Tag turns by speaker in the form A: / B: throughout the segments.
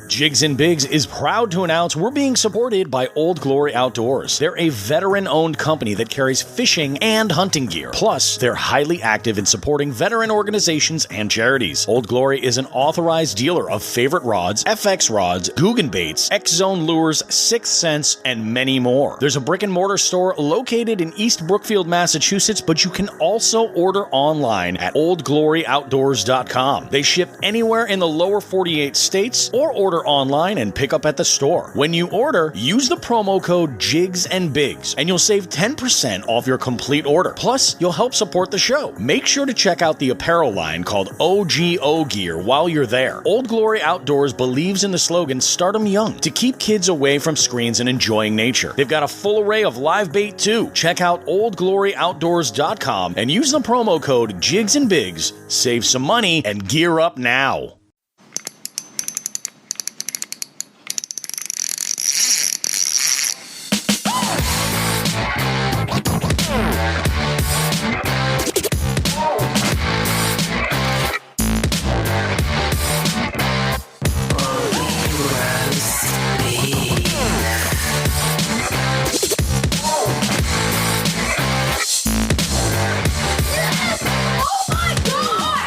A: Jigs and Bigs is proud to announce we're being supported by Old Glory Outdoors. They're a veteran-owned company that carries fishing and hunting gear. Plus, they're highly active in supporting veteran organizations and charities. Old Glory is an authorized dealer of favorite rods, FX rods, Guggen baits, X-Zone lures, Sixth Sense, and many more. There's a brick-and-mortar store located in East Brookfield, Massachusetts, but you can also order online at oldgloryoutdoors.com. They ship anywhere in the lower 48 states, or order online and pick up at the store. When you order, use the promo code Jigs and Bigs, and you'll save 10% off your complete order. Plus, you'll help support the show. Make sure to check out the apparel line called OGO Gear while you're there. Old Glory Outdoors believes in the slogan, "Start 'em young," to keep kids away from screens and enjoying nature. They've got a full array of live bait too. Check out oldgloryoutdoors.com and use the promo code Jigs and Bigs. Save some money and gear up now.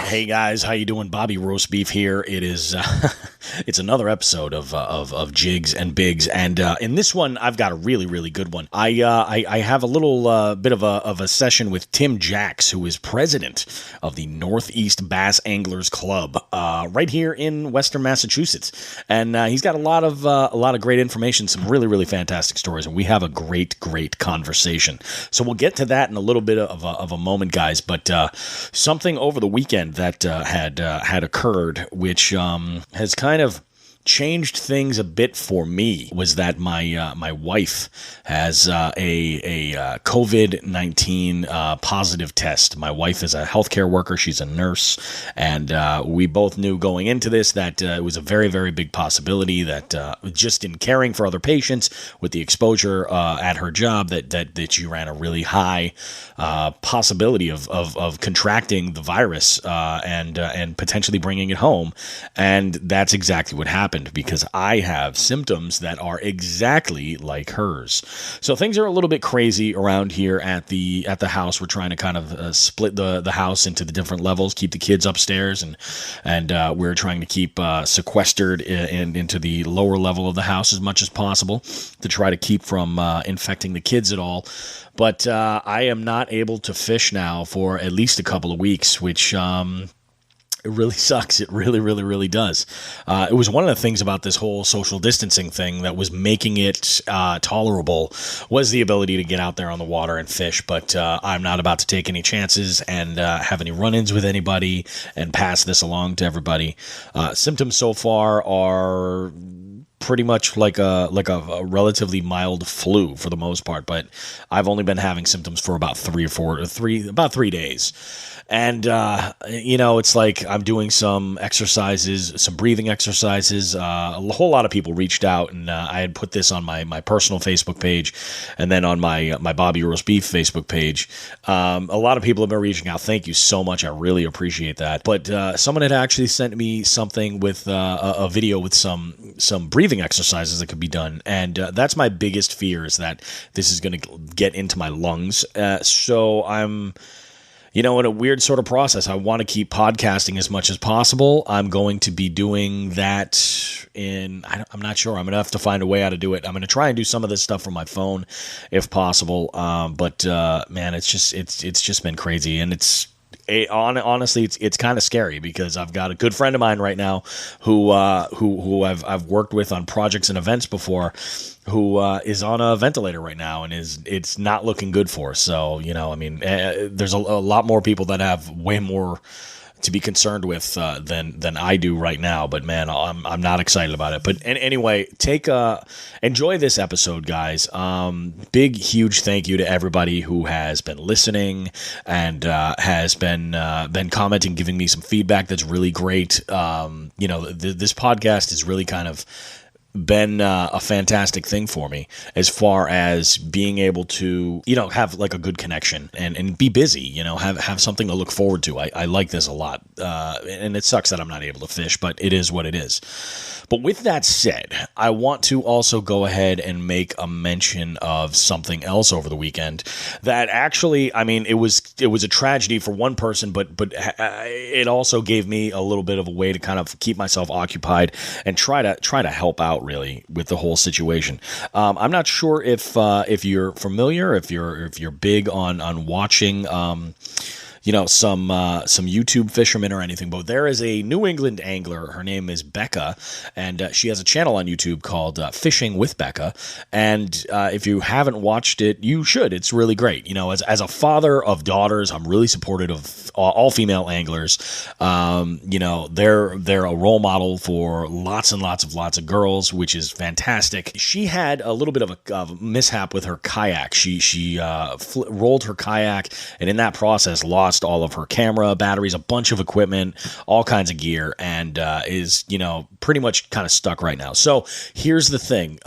A: Hey guys, how you doing? Bobby Roast Beef here. It is it's another episode of Jigs and Bigs, and in this one I've got a really good one. I have a little bit of a session with Tim Jacques, who is president of the Northeast Bass Anglers Club right here in Western Massachusetts, and he's got a lot of great information, some really fantastic stories, and we have a great conversation. So we'll get to that in a little bit of a moment, guys. But something over the weekend that had occurred, which has kind of changed things a bit for me, was that my wife has a COVID-19 positive test. My wife is a healthcare worker. She's a nurse, and we both knew going into this that it was a very big possibility that just in caring for other patients with the exposure at her job that she ran a really high possibility of contracting the virus and potentially bringing it home. And that's exactly what happened, because I have symptoms that are exactly like hers. So things are a little bit crazy around here at the house. We're trying to kind of split the house into the different levels, keep the kids upstairs, and we're trying to keep sequestered into the lower level of the house as much as possible to try to keep from infecting the kids at all. But I am not able to fish now for at least a couple of weeks, which it really sucks. It really does. It was one of the things about this whole social distancing thing that was making it tolerable, was the ability to get out there on the water and fish. But I'm not about to take any chances and have any run-ins with anybody and pass this along to everybody. Symptoms so far are pretty much like a relatively mild flu for the most part, but I've only been having symptoms for about 3 days. And, it's like I'm doing some exercises, some breathing exercises. A whole lot of people reached out, and I had put this on my personal Facebook page and then on my Bobby Roast Beef Facebook page. A lot of people have been reaching out. Thank you so much. I really appreciate that. But someone had actually sent me something with a video with some breathing exercises that could be done. And that's my biggest fear, is that this is going to get into my lungs. So I'm in a weird sort of process. I want to keep podcasting as much as possible. I'm going to be doing that I'm not sure. I'm going to have to find a way how to do it. I'm going to try and do some of this stuff from my phone if possible. But man, it's just been crazy. And honestly, it's kind of scary, because I've got a good friend of mine right now who I've worked with on projects and events before, who is on a ventilator right now, and it's not looking good for us. So there's a lot more people that have way more to be concerned with than I do right now. But man, I'm not excited about it. But anyway, enjoy this episode, guys. Big, huge thank you to everybody who has been listening and has been commenting, giving me some feedback. That's really great. This podcast is really kind of been a fantastic thing for me as far as being able to, have like a good connection and be busy, have something to look forward to. I like this a lot. And it sucks that I'm not able to fish, but it is what it is. But with that said, I want to also go ahead and make a mention of something else over the weekend that actually, I mean, it was a tragedy for one person, but it also gave me a little bit of a way to kind of keep myself occupied and try to help out really with the whole situation. I'm not sure if you're familiar, if you're big on watching some YouTube fishermen or anything, but there is a New England angler. Her name is Becca, and she has a channel on YouTube called Fishing with Becca. And if you haven't watched it, you should. It's really great. As a father of daughters, I'm really supportive of all female anglers. They're a role model for lots and lots of girls, which is fantastic. She had a little bit of a mishap with her kayak. She rolled her kayak, and in that process lost all of her camera, batteries, a bunch of equipment, all kinds of gear, and is, pretty much kind of stuck right now. So here's the thing.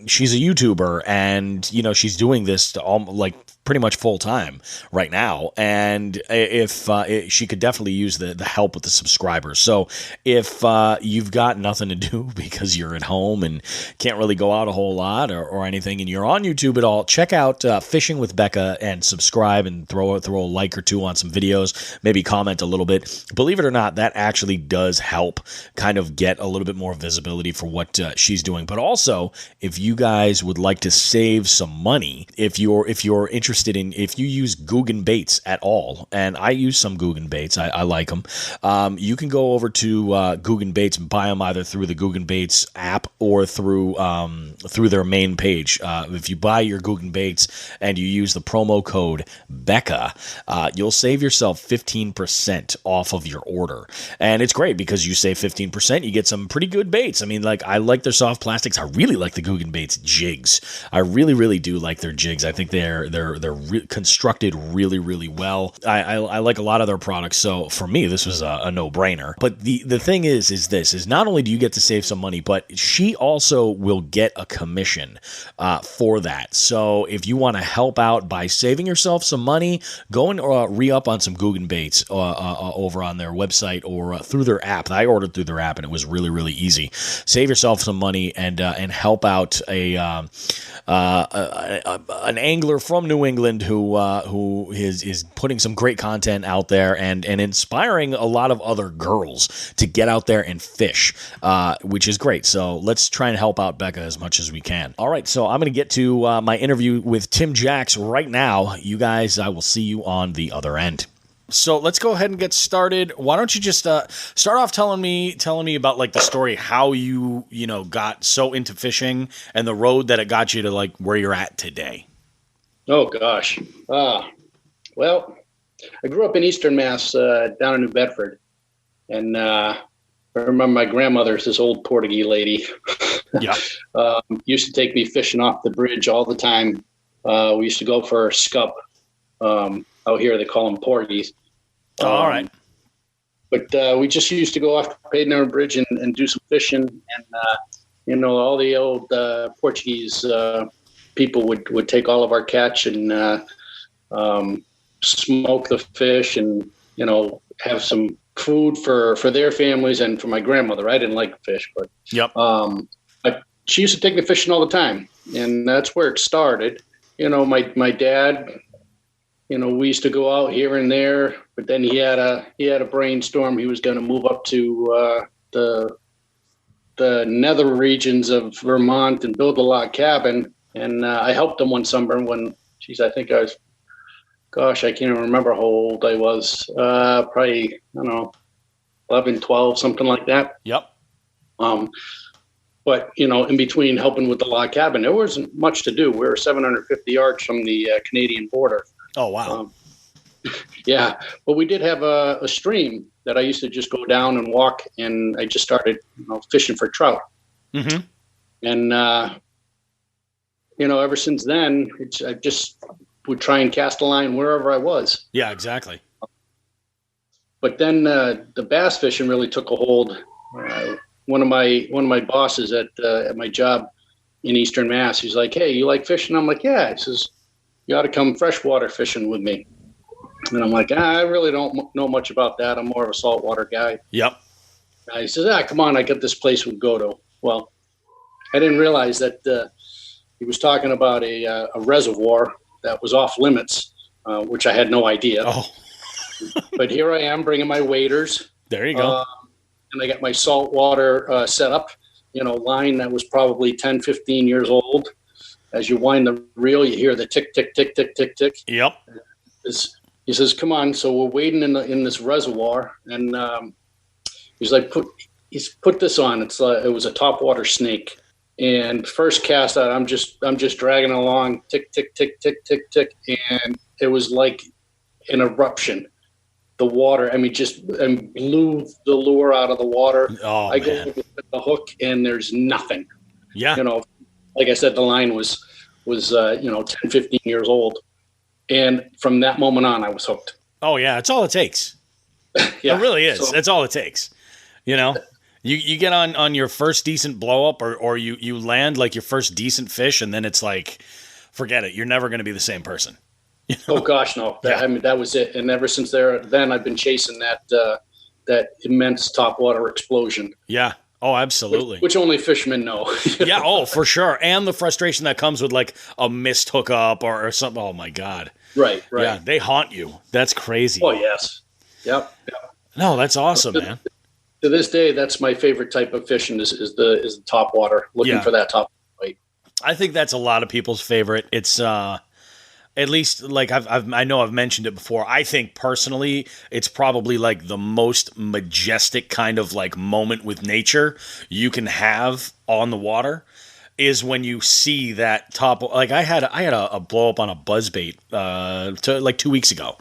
A: She's a YouTuber, and, she's doing this to pretty much full time right now. And if she could definitely use the help with the subscribers. So if you've got nothing to do because you're at home and can't really go out a whole lot or anything, and you're on YouTube at all, check out Fishing with Becca and subscribe and throw a like or two on some videos, maybe comment a little bit. Believe it or not, that actually does help kind of get a little bit more visibility for what she's doing. But also, if you guys would like to save some money, if you're interested in, if you use Guggen baits at all, and I use some Guggen baits, I like them, you can go over to Guggen baits and buy them either through the Guggen baits app or through their main page. If you buy your Guggen baits and you use the promo code Becca, you'll save yourself 15% off of your order. And it's great because you save 15%, you get some pretty good baits. I mean, I like their soft plastics. I really like the Guggen baits jigs. I really, really do like their jigs. I think they're constructed really, really well. I like a lot of their products, so for me, this was a no-brainer. But the thing is not only do you get to save some money, but she also will get a commission for that. So if you want to help out by saving yourself some money, go and re-up on some Guggen baits over on their website or through their app. I ordered through their app, and it was really, really easy. Save yourself some money and help out an angler from New England who is putting some great content out there and inspiring a lot of other girls to get out there and fish, which is great. So let's try and help out Becca as much as we can. All right, so I'm going to get to my interview with Tim Jacques right now. You guys, I will see you on the other end. So let's go ahead and get started. Why don't you just start off telling me about the story, how you got so into fishing and the road that it got you to where you're at today.
B: Oh gosh. Well, I grew up in Eastern Mass, down in New Bedford, and I remember my grandmother's this old Portuguese lady.
A: Yeah.
B: Used to take me fishing off the bridge all the time. We used to go for scup. Out here they call them porgies.
A: All right.
B: But we just used to go off the Paden Bridge and do some fishing, and all the old Portuguese people would take all of our catch and smoke the fish and have some food for their families and for my grandmother. I didn't like fish, but
A: yep.
B: She used to take me fishing all the time, and that's where it started. My dad, we used to go out here and there, but then he had a brainstorm. He was going to move up to the nether regions of Vermont and build a log cabin. And I helped him one summer when, I think I was, I can't even remember how old I was. Probably, 11, 12, something like that.
A: Yep.
B: But, in between helping with the log cabin, there wasn't much to do. We were 750 yards from the Canadian border.
A: Oh, wow.
B: Yeah. But we did have a stream that I used to just go down and walk, and I just started fishing for trout.
A: Mm-hmm.
B: And, ever since then, I just would try and cast a line wherever I was.
A: Yeah, exactly.
B: But then the bass fishing really took a hold one of my bosses at my job in Eastern Mass. He's like, "Hey, you like fishing?" I'm like, "Yeah." He says, "You ought to come freshwater fishing with me." And I'm like, I really don't know much about that. I'm more of a saltwater guy.
A: Yep.
B: He says, come on, I got this place we go to. Well, I didn't realize that he was talking about a reservoir that was off limits, which I had no idea.
A: Oh.
B: But here I am bringing my waders.
A: There you go.
B: And I got my saltwater set up, line that was probably 10, 15 years old. As you wind the reel, you hear the tick, tick, tick, tick, tick, tick.
A: Yep.
B: He says, "Come on." So we're wading in this reservoir, and he's like, "Put this on." It was a topwater snake, and first cast out, I'm just dragging along, tick, tick, tick, tick, tick, tick, and it was like an eruption. The water, just blew the lure out of the water.
A: Oh,
B: I
A: man.
B: go with the hook, and there's nothing.
A: Yeah.
B: Like I said, the line was 10, 15 years old. And from that moment on, I was hooked.
A: Oh, yeah. It's all it takes.
B: Yeah,
A: it really is.
B: So,
A: That's all it takes. You get on your first decent blow up or you land like your first decent fish, and then it's like, forget it. You're never going to be the same person.
B: Oh, gosh, no. That was it. And ever since then I've been chasing that immense topwater explosion.
A: Yeah. Oh, absolutely.
B: Which only fishermen know.
A: Yeah. Oh, for sure. And the frustration that comes with like a missed hookup or something. Oh my God.
B: Right.
A: Yeah. They haunt you. That's crazy.
B: Oh, yes. Yep.
A: No, that's awesome, man.
B: To this day, that's my favorite type of fishing is the topwater, looking for that top bite.
A: I think that's a lot of people's favorite. It's, at least like I know I've mentioned it before. I think personally, it's probably like the most majestic kind of like moment with nature you can have on the water is when you see that top. Like I had a blow up on a buzzbait like 2 weeks ago.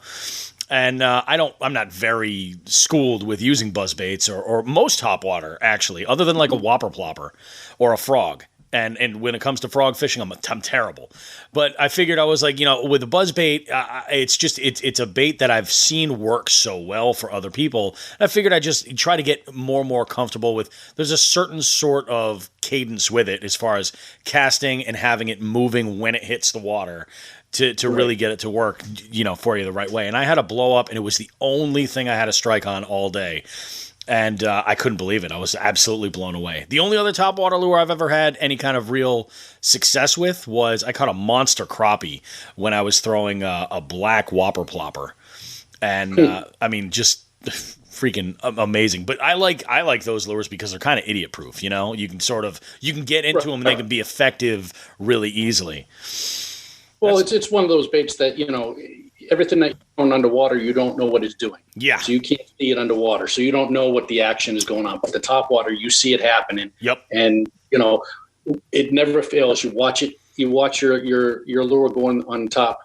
A: And I'm not very schooled with using buzzbaits or most topwater actually, other than like a whopper plopper or a frog. And when it comes to frog fishing, I'm terrible. But I figured I was like, with a buzzbait, it's a bait that I've seen work so well for other people. I figured I'd just try to get more and more comfortable with. There's a certain sort of cadence with it as far as casting and having it moving when it hits the water to really get it to work, for you the right way. And I had a blow up, and it was the only thing I had a strike on all day. And I couldn't believe it. I was absolutely blown away. The only other topwater lure I've ever had any kind of real success with was I caught a monster crappie when I was throwing a black whopper plopper. And, just freaking amazing. But I like those lures because they're kind of idiot proof, You can get into them and they can be effective really easily.
B: Well, it's one of those baits that, everything that you're on underwater, you don't know what it's doing.
A: Yeah.
B: So you can't see it underwater. So you don't know what the action is going on. But the topwater, you see it happening.
A: Yep.
B: And, it never fails. You watch it. You watch your lure going on top.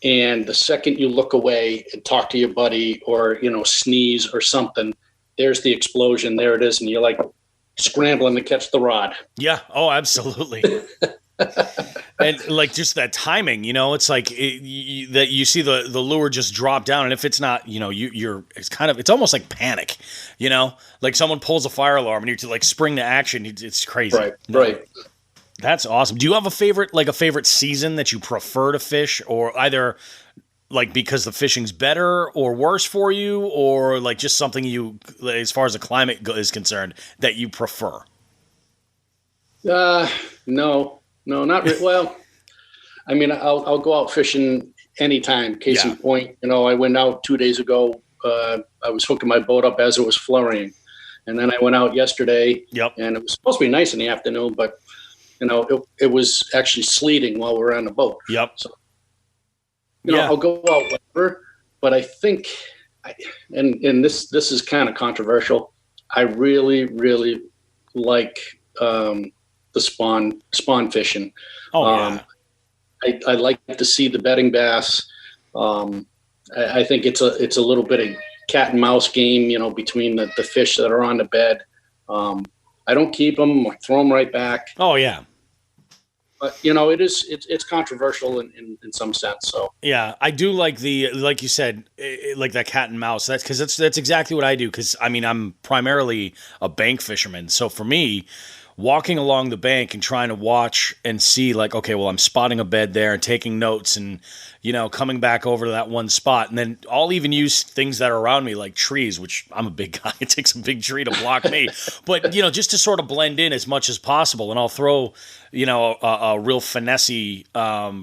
B: And the second you look away and talk to your buddy or, sneeze or something, there's the explosion. There it is. And you're like scrambling to catch the rod.
A: Yeah. Oh, absolutely. And like just that timing, it's like that you see the lure just drop down, and if it's not, it's almost like panic, like someone pulls a fire alarm and you to like spring to action. It's crazy.
B: Right.
A: That's awesome. Do you have a favorite season that you prefer to fish, or either like because the fishing's better or worse for you, or like just something you, as far as the climate is concerned, that you prefer?
B: No, not really. Well, I'll go out fishing anytime. Case in point, I went out 2 days ago. I was hooking my boat up as it was flurrying. And then I went out yesterday. Yep. And it was supposed to be nice in the afternoon, but, it was actually sleeting while we were on the boat.
A: Yep.
B: So, I'll go out whatever, but I think, and this is kind of controversial, I really, really like the spawn fishing. I like to see the bedding bass. I think it's a little bit of cat and mouse game, between the fish that are on the bed. I don't keep them, I throw them right back.
A: Oh yeah.
B: But it's controversial in some sense. So
A: Yeah, I do like like you said, like that cat and mouse. That's exactly what I do. Because I mean, I'm primarily a bank fisherman, so for me, walking along the bank and trying to watch and see, like, okay, well, I'm spotting a bed there and taking notes, and coming back over to that one spot, and then I'll even use things that are around me, like trees, which I'm a big guy. It takes a big tree to block me, but just to sort of blend in as much as possible, and I'll throw a real finessey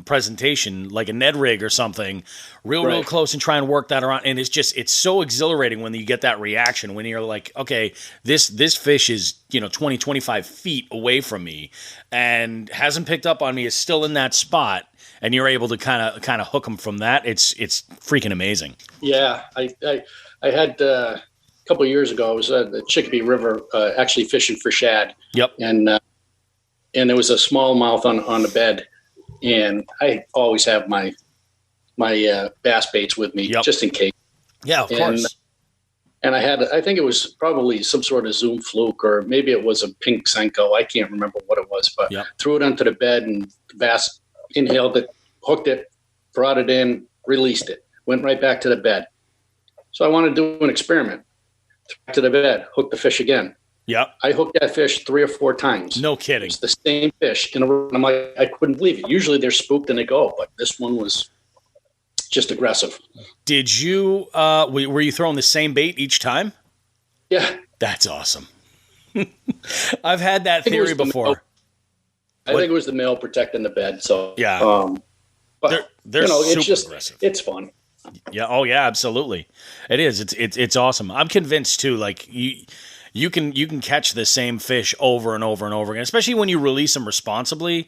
A: presentation, like a Ned rig or something, real close, and try and work that around. And it's so exhilarating when you get that reaction, when you're like, okay, this fish is 20, 25 feet away from me and hasn't picked up on me, is still in that spot, and you're able to kind of hook them from that. It's freaking amazing.
B: Yeah, I had a couple of years ago, I was at the Chicopee River actually fishing for shad.
A: Yep.
B: And there was a smallmouth on the bed, and I always have my bass baits with me, just in case.
A: Yeah, of course.
B: And I think it was probably some sort of Zoom fluke, or maybe it was a pink Senko. I can't remember what it was, but threw it onto the bed, and the bass inhaled it, hooked it, brought it in, released it, went right back to the bed. So I wanted to do an experiment. Back to the bed, hooked the fish again.
A: Yep.
B: I hooked that fish 3 or 4 times.
A: No kidding.
B: It's the same fish. And I'm like, I couldn't believe it. Usually they're spooked and they go, but this one was just aggressive.
A: Did you, were you throwing the same bait each time?
B: Yeah.
A: That's awesome. I've had that theory before.
B: I think it was the male protecting the bed. So,
A: yeah.
B: But
A: they're super aggressive.
B: It's fun.
A: Yeah. Oh yeah, absolutely. It is. It's awesome. I'm convinced too. Like you can catch the same fish over and over and over again, especially when you release them responsibly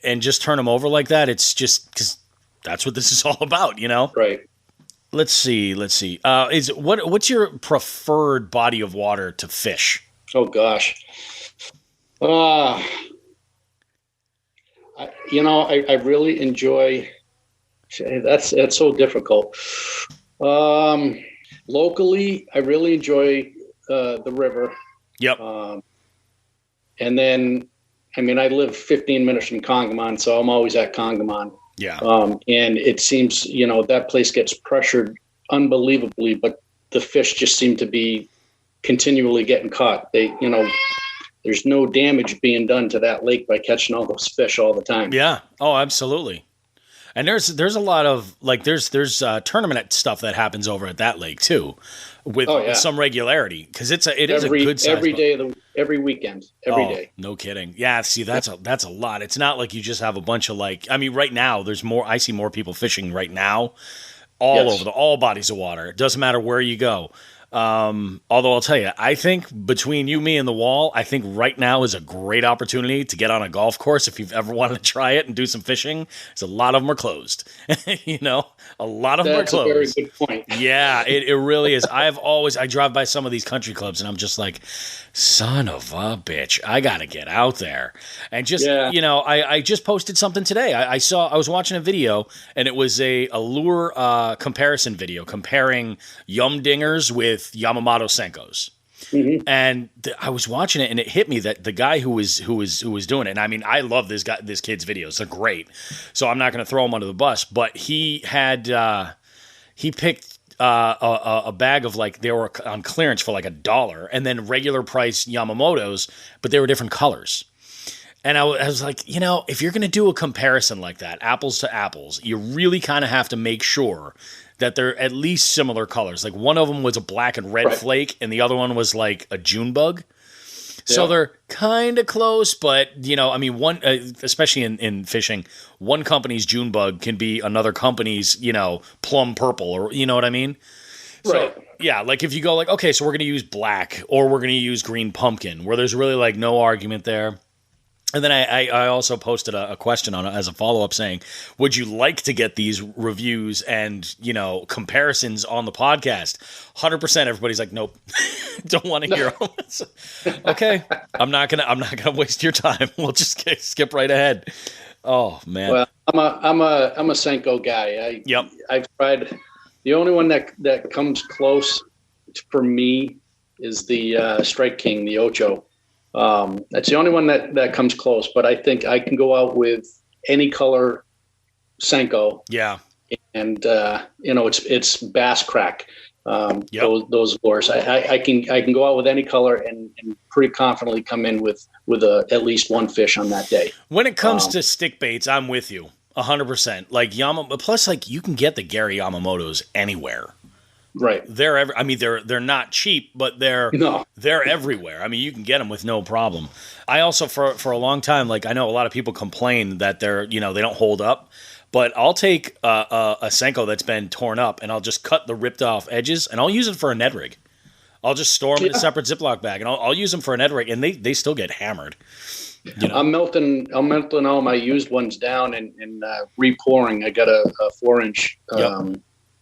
A: and just turn them over like that. It's just because that's what this is all about,
B: Right.
A: Let's see. What's your preferred body of water to fish?
B: Oh gosh. I really enjoy. That's so difficult. Locally, I really enjoy the river.
A: Yep.
B: And then, I live 15 minutes from Congamon, so I'm always at Congamon.
A: Yeah.
B: And it seems, that place gets pressured unbelievably, but the fish just seem to be continually getting caught. There's no damage being done to that lake by catching all those fish all the time.
A: Yeah. Oh, absolutely. And there's a lot of there's tournament stuff that happens over at that lake too, with some regularity, because it is a good size
B: every day every weekend, every day.
A: No kidding. Yeah. See, that's a lot. It's not like you just have a bunch of right now there's more. I see more people fishing right now, over all bodies of water. It doesn't matter where you go. Although I'll tell you, I think between you, me, and the wall, I think right now is a great opportunity to get on a golf course. If you've ever wanted to try it and do some fishing, because a lot of them are closed. A lot of them are closed.
B: That's a very good point.
A: Yeah, it really is. I drive by some of these country clubs and I'm just like, son of a bitch, I got to get out there. And just, I just posted something today. I was watching a video, and it was a lure comparison video comparing Yum Dingers with Yamamoto Senkos. Mm-hmm. And I was watching it, and it hit me that the guy who was doing it, and I love this kid's videos. They're great. So I'm not going to throw him under the bus, but he had, he picked a bag of they were on clearance for $1, and then regular price Yamamotos, but they were different colors. And I was like, if you're going to do a comparison like that, apples to apples, you really kind of have to make sure that they're at least similar colors. Like one of them was a black and red flake, and the other one was like a June bug. So they're kind of close, but one, especially in fishing, one company's June bug can be another company's, plum purple, or you know what I mean?
B: Right.
A: So, yeah, if you go okay, so we're going to use black, or we're going to use green pumpkin, where there's really no argument there. And then I also posted a question on it as a follow-up saying, would you like to get these reviews and, comparisons on the podcast? 100% everybody's like, nope, don't want to hear them. Okay, I'm not gonna waste your time. We'll just skip right ahead. Oh man.
B: Well, I'm a Senko guy. I've tried. The only one that comes close for me is the Strike King, the Ocho. That's the only one that comes close. But I think I can go out with any color Senko.
A: Yeah.
B: And it's bass crack.
A: Yep.
B: Those lures. I can go out with any color and pretty confidently come in with at least one fish on that day.
A: When it comes to stick baits, I'm with you 100%. Like plus like you can get the Gary Yamamotos anywhere.
B: Right.
A: They're not cheap, but they're everywhere. I mean, you can get them with no problem. I also for a long time, like I know a lot of people complain that they don't hold up. But I'll take a Senko that's been torn up, and I'll just cut the ripped off edges, and I'll use it for a Ned rig. I'll just store them in a separate Ziploc bag, and I'll use them for a Ned rig, and they still get hammered.
B: I'm melting all my used ones down and re-pouring. I got a 4-inch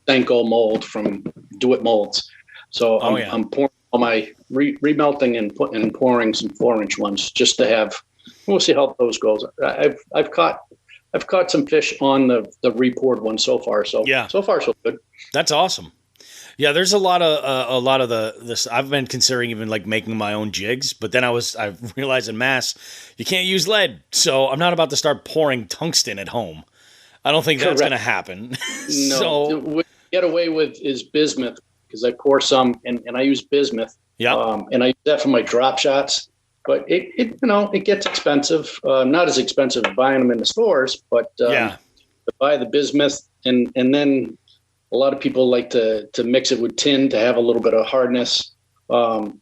B: Senko mold from Do It Molds, so I'm pouring all my remelting and pouring some 4-inch ones just to have. We'll see how those goes. I've caught some fish on the re-poured one so far. So so far so good.
A: That's awesome. Yeah, there's a lot of this. I've been considering even like making my own jigs, but then I realized in mass you can't use lead, so I'm not about to start pouring tungsten at home. I don't think that's going to happen.
B: No,
A: so
B: what I get away with is bismuth because I pour some and I use bismuth.
A: Yeah,
B: and I use that for my drop shots. But it gets expensive. Not as expensive as buying them in the stores, but to buy the bismuth and then a lot of people like to mix it with tin to have a little bit of hardness. I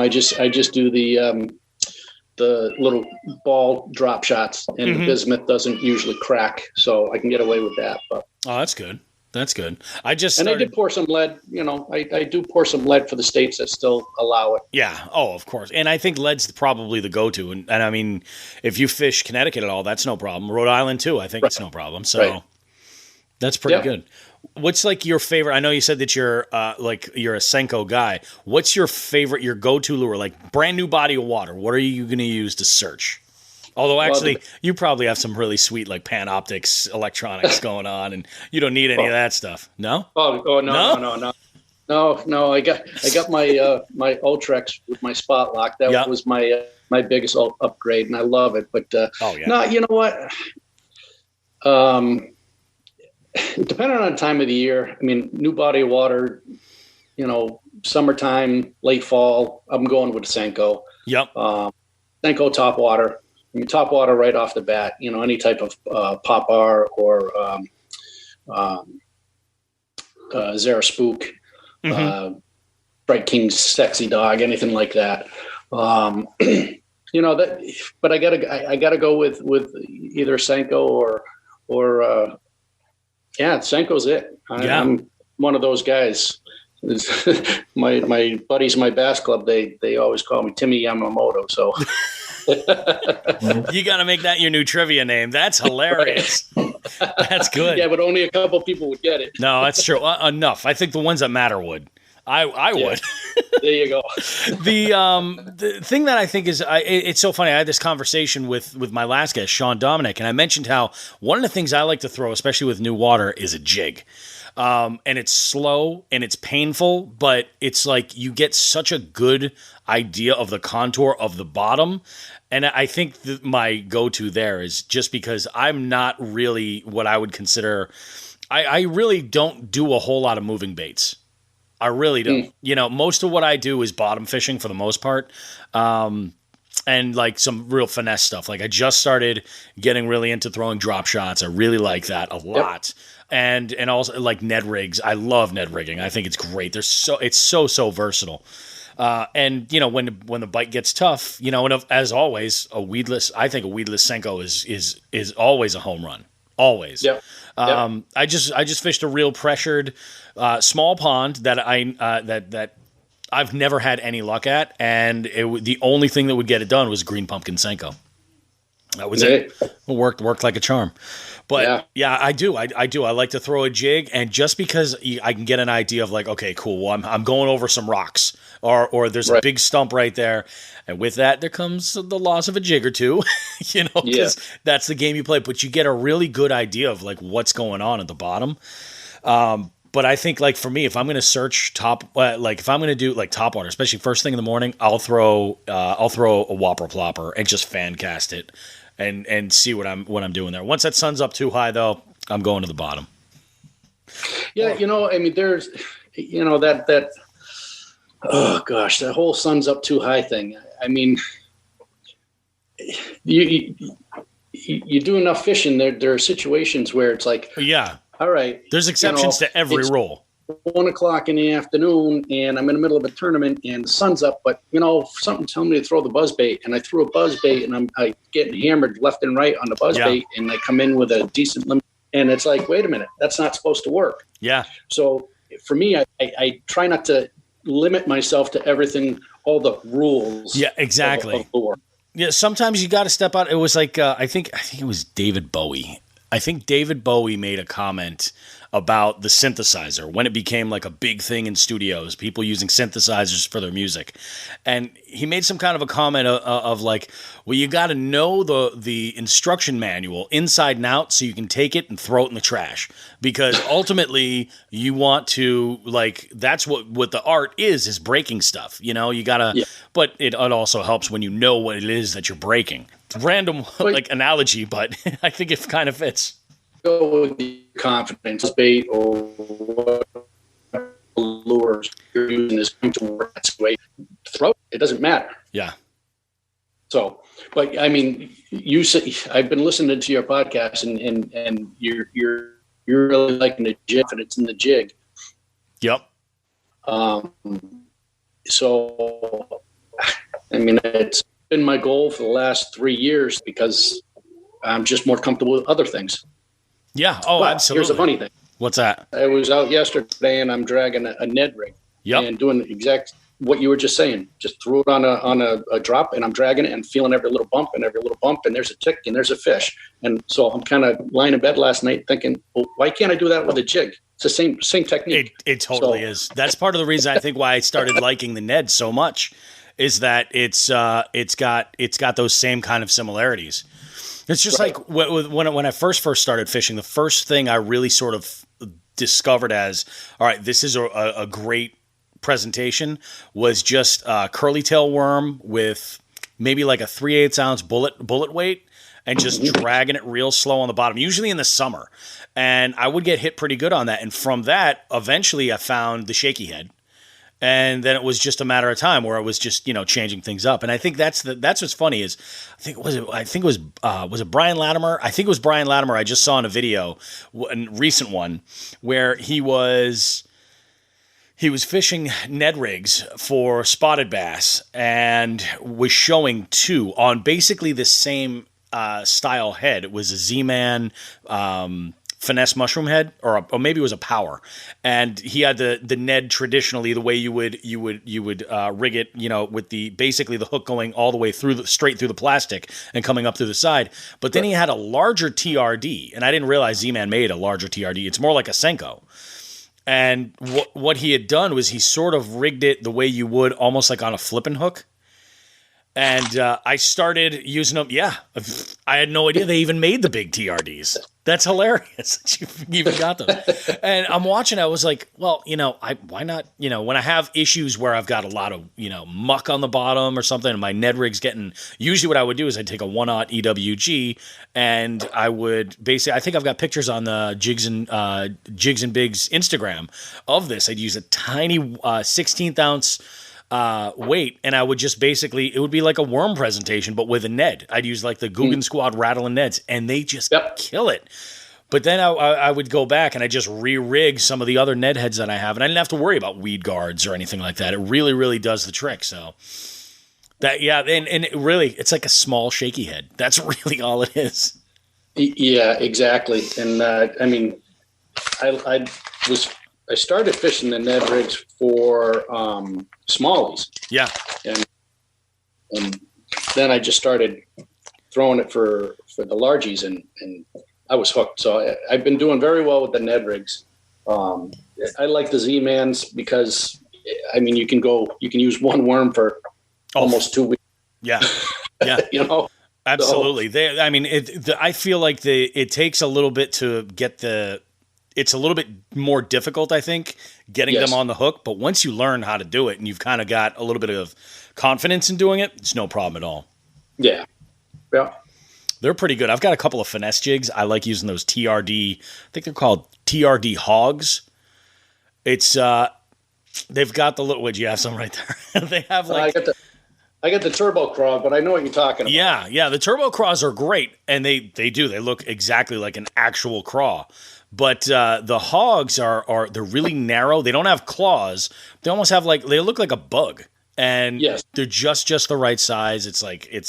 B: just do the little ball drop shots, and the bismuth doesn't usually crack, so I can get away with that. But
A: that's good. That's good. I
B: did pour some lead. I do pour some lead for the states that still allow it.
A: Yeah. Oh, of course. And I think lead's probably the go-to. And I mean, if you fish Connecticut at all, that's no problem. Rhode Island too, I think it's no problem. So that's pretty good. What's like your favorite? I know you said that you're a Senko guy. What's your go-to lure? Like brand new body of water. What are you going to use to search? Although actually, you probably have some really sweet like Panoptics electronics going on, and you don't need any of that stuff. No?
B: No. I got my Ultrex with my spot lock. That was my biggest upgrade, and I love it. But no, you know what? Depending on the time of the year, I mean, new body of water. Summertime, late fall. I'm going with the Senko.
A: Yep.
B: Senko top water. I mean, top water right off the bat, any type of Popar or Zara Spook, Bright King's Sexy Dog, anything like that. That. But I gotta go with either Senko or Senko's it. I'm one of those guys. My buddies in my bass club, they always call me Timmy Yamamoto. So.
A: You got to make that your new trivia name. That's hilarious. That's good.
B: Yeah, but only a couple people would get it.
A: No, that's true. Enough. I think the ones that matter would. I would.
B: There you go.
A: The thing that I think is, it's so funny. I had this conversation with my last guest, Sean Dominic, and I mentioned how one of the things I like to throw, especially with new water, is a jig. And it's slow and it's painful, but it's like you get such a good idea of the contour of the bottom. And I think that my go-to there is just because I'm not really what I would consider, I really don't do a whole lot of moving baits. I really don't. Most of what I do is bottom fishing for the most part. And like some real finesse stuff. Like I just started getting really into throwing drop shots. I really like that a lot. Yep. And also like Ned rigs. I love Ned rigging. I think it's great. It's so versatile. And when the bite gets tough, and as always, a weedless Senko is always a home run. Always.
B: Yeah.
A: I just fished a real pressured small pond that I've never had any luck at, and the only thing that would get it done was green pumpkin Senko. That was it. It worked like a charm. But yeah, I do. I like to throw a jig, and just because I can get an idea of like, okay, cool. Well, I'm going over some rocks, or there's a big stump right there, and with that there comes the loss of a jig or two, because that's the game you play. But you get a really good idea of like what's going on at the bottom. But I think like for me, if I'm going to search like if I'm going to do like top water, especially first thing in the morning, I'll throw a whopper plopper and just fan cast it and see what I'm doing there. Once that sun's up too high though, I'm going to the bottom.
B: Yeah. I mean, there's, that, oh gosh, that whole sun's up too high thing. I mean, you do enough fishing. There are situations where it's like,
A: yeah,
B: all right,
A: there's exceptions to every rule.
B: 1:00 in the afternoon, and I'm in the middle of a tournament, and the sun's up. But something telling me to throw the buzz bait, and I threw a buzz bait, and I getting hammered left and right on the buzz bait, and I come in with a decent limit, and it's like, wait a minute, that's not supposed to work.
A: Yeah.
B: So for me, I try not to limit myself to everything, all the rules.
A: Yeah, exactly. Yeah, sometimes you got to step out. It was like I think it was David Bowie. I think David Bowie made a comment about the synthesizer when it became like a big thing in studios, people using synthesizers for their music. And he made some kind of a comment of like, well, you got to know the instruction manual inside and out so you can take it and throw it in the trash. Because ultimately you want to, like, that's what the art is breaking stuff. You got to, but it also helps when you know what it is that you're breaking. Random like analogy, but I think it kind of fits.
B: Go with the confidence bait or what lures you're using is going to work. That's the way. Throw it doesn't matter.
A: Yeah.
B: So, but I mean, you say I've been listening to your podcast, and you're really liking the jig, and it's in the jig.
A: Yep.
B: So, I mean, it's been my goal for the last 3 years because I'm just more comfortable with other things.
A: Yeah. Oh, but absolutely.
B: Here's the funny thing.
A: What's that?
B: I was out yesterday and I'm dragging a Ned rig.
A: Yep.
B: And doing exact what you were just saying. Just threw it on a drop and I'm dragging it and feeling every little bump and there's a tick and there's a fish. And so I'm kind of lying in bed last night thinking, well, why can't I do that with a jig? It's the same technique.
A: It totally is. That's part of the reason I think why I started liking the Ned so much is that it's got those same kind of similarities. It's just right. Like when I first started fishing, the first thing I really sort of discovered as, all right, this is a great presentation was just a curly tail worm with maybe like a 3/8 ounce bullet weight and just dragging it real slow on the bottom, usually in the summer. And I would get hit pretty good on that. And from that, eventually I found the shaky head. And then it was just a matter of time where I was just, changing things up. And I think that's what's funny is was it Brian Latimer? I think it was Brian Latimer. I just saw in a video, a recent one, where he was fishing Ned rigs for spotted bass and was showing two on basically the same style head. It was a Z-Man finesse mushroom head, or maybe it was a power, and he had the Ned traditionally the way you would rig it, with basically the hook going all the way straight through the plastic and coming up through the side. But then he had a larger TRD, and I didn't realize Z-Man made a larger TRD. It's more like a Senko. And what he had done was he sort of rigged it the way you would almost like on a flipping hook. And I started using them. Yeah, I had no idea they even made the big TRDs. That's hilarious that you even got them. And I'm watching. I was like, well, why not? When I have issues where I've got a lot of muck on the bottom or something, and my Ned rig's getting. Usually, what I would do is I'd take a 1/0 EWG, and I would basically. I think I've got pictures on the Jigs and Bigs Instagram of this. I'd use a tiny 16th ounce. Weight, and I would just basically, it would be like a worm presentation, but with a Ned. I'd use like the Guggen Squad rattling Neds, and they just kill it. But then I would go back and I just re-rig some of the other Ned heads that I have, and I didn't have to worry about weed guards or anything like that. It really, really does the trick. So that, and it really, it's like a small shaky head. That's really all it is.
B: Yeah, exactly. And I mean, I started fishing the Ned rigs for smallies.
A: Yeah.
B: And then I just started throwing it for the largies, and I was hooked. So I've been doing very well with the Ned rigs. I like the Z-Mans because, I mean, you can use one worm for almost 2 weeks.
A: Yeah. Yeah. Absolutely. So, I feel like it takes a little bit to get the it's a little bit more difficult, I think, getting them on the hook. But once you learn how to do it and you've kind of got a little bit of confidence in doing it, it's no problem at all.
B: Yeah. Yeah.
A: They're pretty good. I've got a couple of finesse jigs. I like using those TRD. I think they're called TRD hogs. It's they've got the little. Would you have some right there? They have like.
B: I got the turbo craw, but I know what you're talking about.
A: Yeah. The turbo craws are great, and they do. They look exactly like an actual craw. But the hogs are they're really narrow. They don't have claws. They almost have they look like a bug. And they're just the right size.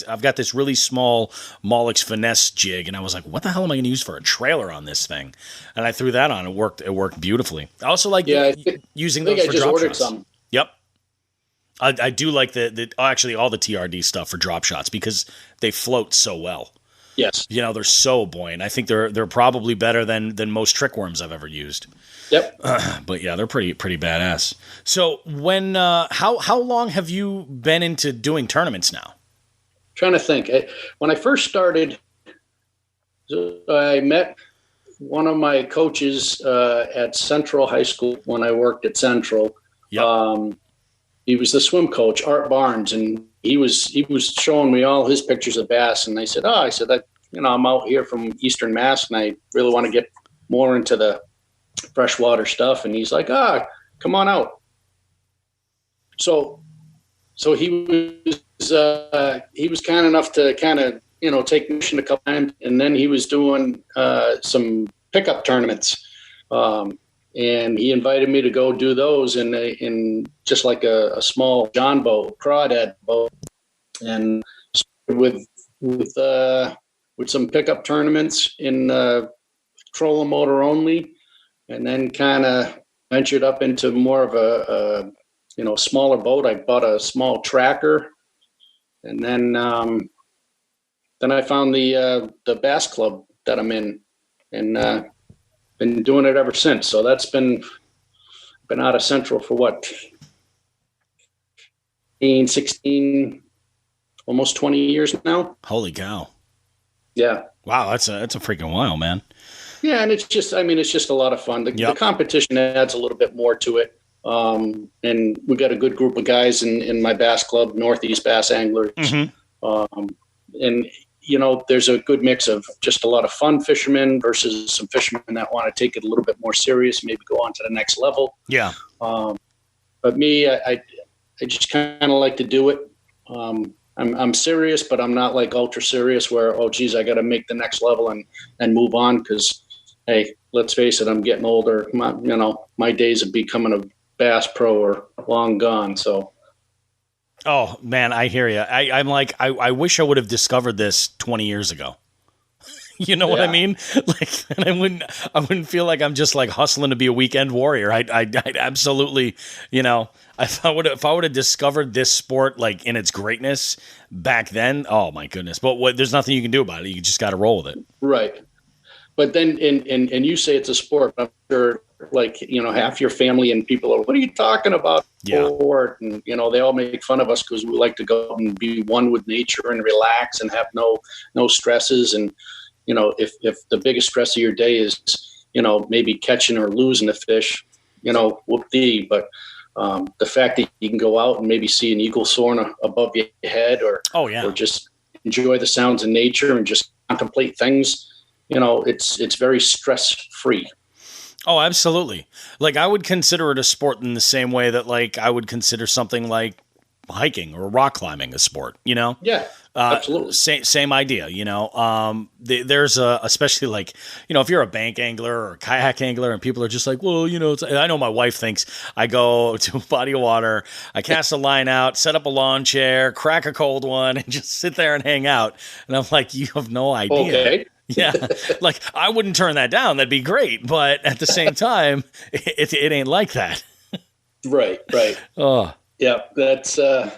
A: I've got this really small Molex finesse jig, and I was like, what the hell am I going to use for a trailer on this thing? And I threw that on. It worked beautifully. I also like using those for drop shots. Some. Yep. I do like actually all the TRD stuff for drop shots because they float so well.
B: Yes.
A: They're so buoyant. I think they're probably better than most trick worms I've ever used.
B: Yep.
A: But yeah, they're pretty badass. So when how long have you been into doing tournaments now?
B: Trying to think. When I first started, I met one of my coaches at Central High School when I worked at Central. Yep. He was the swim coach, Art Barnes, and he was showing me all his pictures of bass. And I said, I'm out here from Eastern Mass, and I really want to get more into the freshwater stuff. And he's like, come on out. So he was kind enough to kind of, take mission a couple times. And then he was doing some pickup tournaments. And he invited me to go do those in just like a small John boat, crawdad boat, and with some pickup tournaments in trolling motor only, and then kind of ventured up into more of a smaller boat. I bought a small tracker, and then I found the bass club that I'm in, and been doing it ever since. So that's been out of Central for what, 16, almost 20 years now.
A: Holy cow.
B: Yeah.
A: Wow. That's a freaking while, man. Yeah.
B: And it's just a lot of fun. The competition adds a little bit more to it. And we got a good group of guys in my bass club, Northeast Bass Anglers. Mm-hmm. And there's a good mix of just a lot of fun fishermen versus some fishermen that want to take it a little bit more serious, maybe go on to the next level.
A: Yeah.
B: But me, I just kind of like to do it. I'm serious, but I'm not like ultra serious where, oh geez, I got to make the next level and move on. Cause hey, let's face it, I'm getting older. My days of becoming a bass pro are long gone. So.
A: Oh man, I hear you. I'm like, I wish I would have discovered this 20 years ago. You know what I mean? And I wouldn't feel like I'm just like hustling to be a weekend warrior. I'd absolutely, if I would have discovered this sport like in its greatness back then, oh my goodness. But there's nothing you can do about it. You just got to roll with it.
B: Right. But then, and you say it's a sport, I'm sure half your family and people are, what are you talking about?
A: Yeah.
B: Sport? And, they all make fun of us because we like to go and be one with nature and relax and have no stresses. And, if the biggest stress of your day is, maybe catching or losing a fish, whoop-dee. But the fact that you can go out and maybe see an eagle soaring above your head or just enjoy the sounds of nature and just contemplate things, it's very stress-free.
A: Oh, absolutely. Like I would consider it a sport in the same way that like I would consider something like hiking or rock climbing a sport,
B: Yeah, absolutely.
A: Same idea, there's especially like, if you're a bank angler or a kayak angler and people are just like, well, I know my wife thinks I go to a body of water, I cast a line out, set up a lawn chair, crack a cold one and just sit there and hang out. And I'm like, you have no idea.
B: Okay.
A: Yeah, like I wouldn't turn that down. That'd be great. But at the same time, it ain't like that.
B: Right.
A: Oh,
B: yeah. That's, there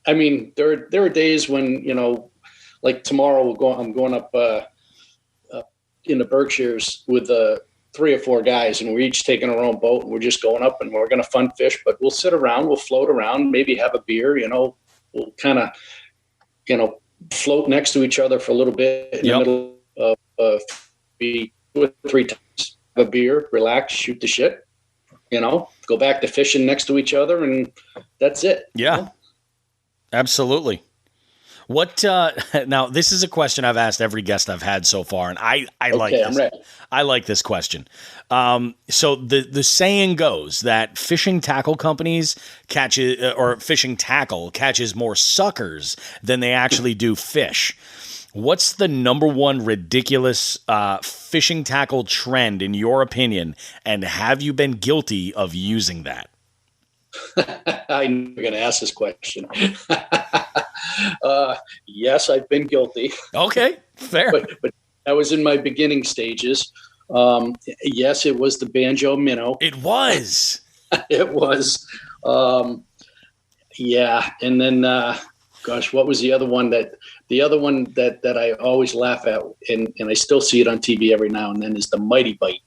B: are days when, like tomorrow I'm going up in the Berkshires with 3 or 4 guys and we're each taking our own boat and we're just going up and we're going to fun fish, but we'll sit around, we'll float around, maybe have a beer, we'll kind of, float next to each other for a little bit in the middle of 2 or 3 times. a beer, relax, shoot the shit, go back to fishing next to each other, and that's it.
A: Yeah, absolutely. What now? This is a question I've asked every guest I've had so far, and I like this.
B: I'm ready.
A: I like this question. So the saying goes that fishing tackle companies fishing tackle catches more suckers than they actually do fish. What's the number one ridiculous fishing tackle trend in your opinion, and have you been guilty of using that?
B: I knew you were going to ask this question. Yes, I've been guilty.
A: Okay, fair.
B: But I was in my beginning stages. Yes, it was the banjo minnow.
A: It was.
B: It was. Yeah, and then what was the other one that I always laugh at, and I still see it on TV every now and then, is the Mighty Bite.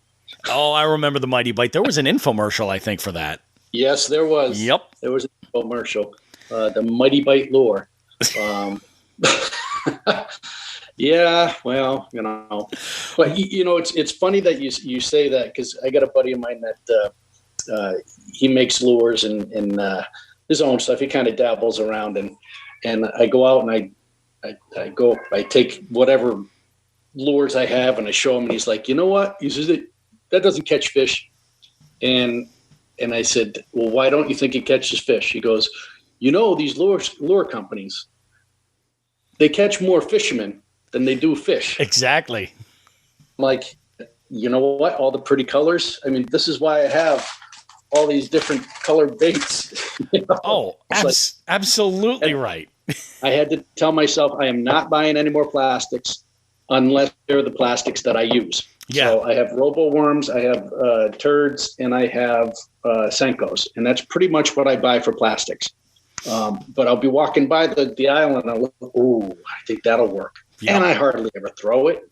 A: Oh, I remember the Mighty Bite. There was an infomercial, I think, for that.
B: Yes, there was.
A: Yep.
B: There was an infomercial. The Mighty Bite lure. Yeah, well, but it's funny that you say that, because I got a buddy of mine that he makes lures and his own stuff. He kind of dabbles around, and I go out and I take whatever lures I have and I show him, and he's like, you know what? He says, that doesn't catch fish. And I said, well, why don't you think it catches fish? He goes, these lure companies, they catch more fishermen than they do fish.
A: Exactly.
B: I'm like, you know what? All the pretty colors. I mean, this is why I have all these different colored baits.
A: Oh, absolutely right.
B: I had to tell myself I am not buying any more plastics unless they're the plastics that I use.
A: Yeah.
B: So I have robo worms, I have turds, and I have Senkos, and that's pretty much what I buy for plastics. But I'll be walking by the aisle and I'll look, I think that'll work. Yeah. And I hardly ever throw it.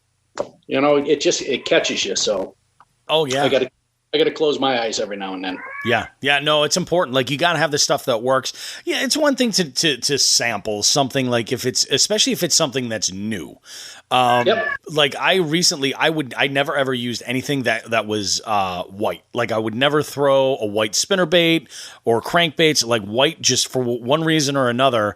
B: It catches you. So,
A: oh yeah,
B: I got to close my eyes every now and then.
A: Yeah. Yeah. No, it's important. Like, you got to have the stuff that works. Yeah. It's one thing to sample something, like especially if it's something that's new.
B: Yep.
A: Like I never ever used anything that was white. Like I would never throw a white spinnerbait or crankbaits. Like white, just for one reason or another,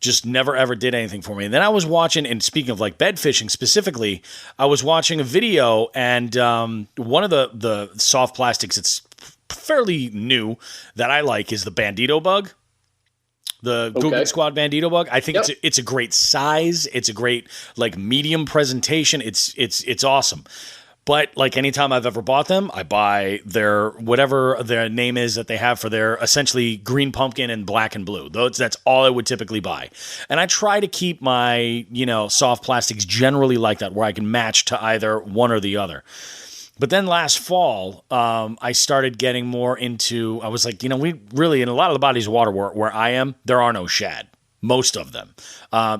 A: just never ever did anything for me. And then I was watching, and speaking of like bed fishing specifically, I was watching a video, and one of the soft plastics that's fairly new that I like is the Bandito bug. The Googan Squad Bandito bug. I think it's a great size. It's a great like medium presentation. It's awesome. But like anytime I've ever bought them, I buy their whatever their name is that they have for their essentially green pumpkin and black and blue. That's all I would typically buy. And I try to keep my, soft plastics generally like that, where I can match to either one or the other. But then last fall, I started getting more into, I was like, we really, in a lot of the bodies of water where I am, there are no shad. Most of them.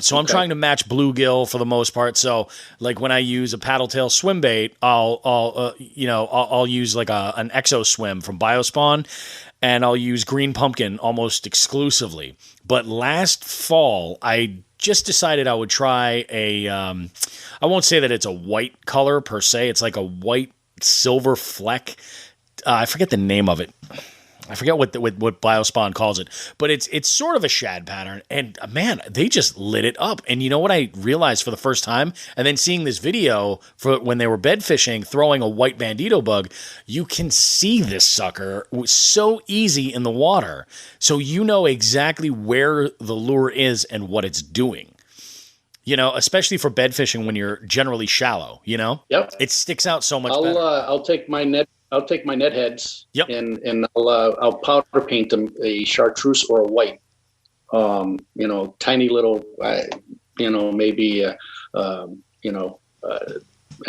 A: So I'm trying to match bluegill for the most part. So like when I use a paddle tail swim bait, I'll use like an Exo Swim from Biospawn, and I'll use green pumpkin almost exclusively. But last fall, I just decided I would try I won't say that it's a white color per se. It's like a white silver fleck. I forget the name of it. I forget what Biospawn calls it, but it's sort of a shad pattern, and man, they just lit it up. And you know what I realized for the first time, and then seeing this video for when they were bed fishing, throwing a white Bandito bug, you can see this sucker so easy in the water, so you know exactly where the lure is and what it's doing. Especially for bed fishing when you're generally shallow.
B: Yep.
A: It sticks out so much better.
B: I'll take my net heads.
A: Yep.
B: And I'll powder paint them a chartreuse or a white. Tiny little, maybe an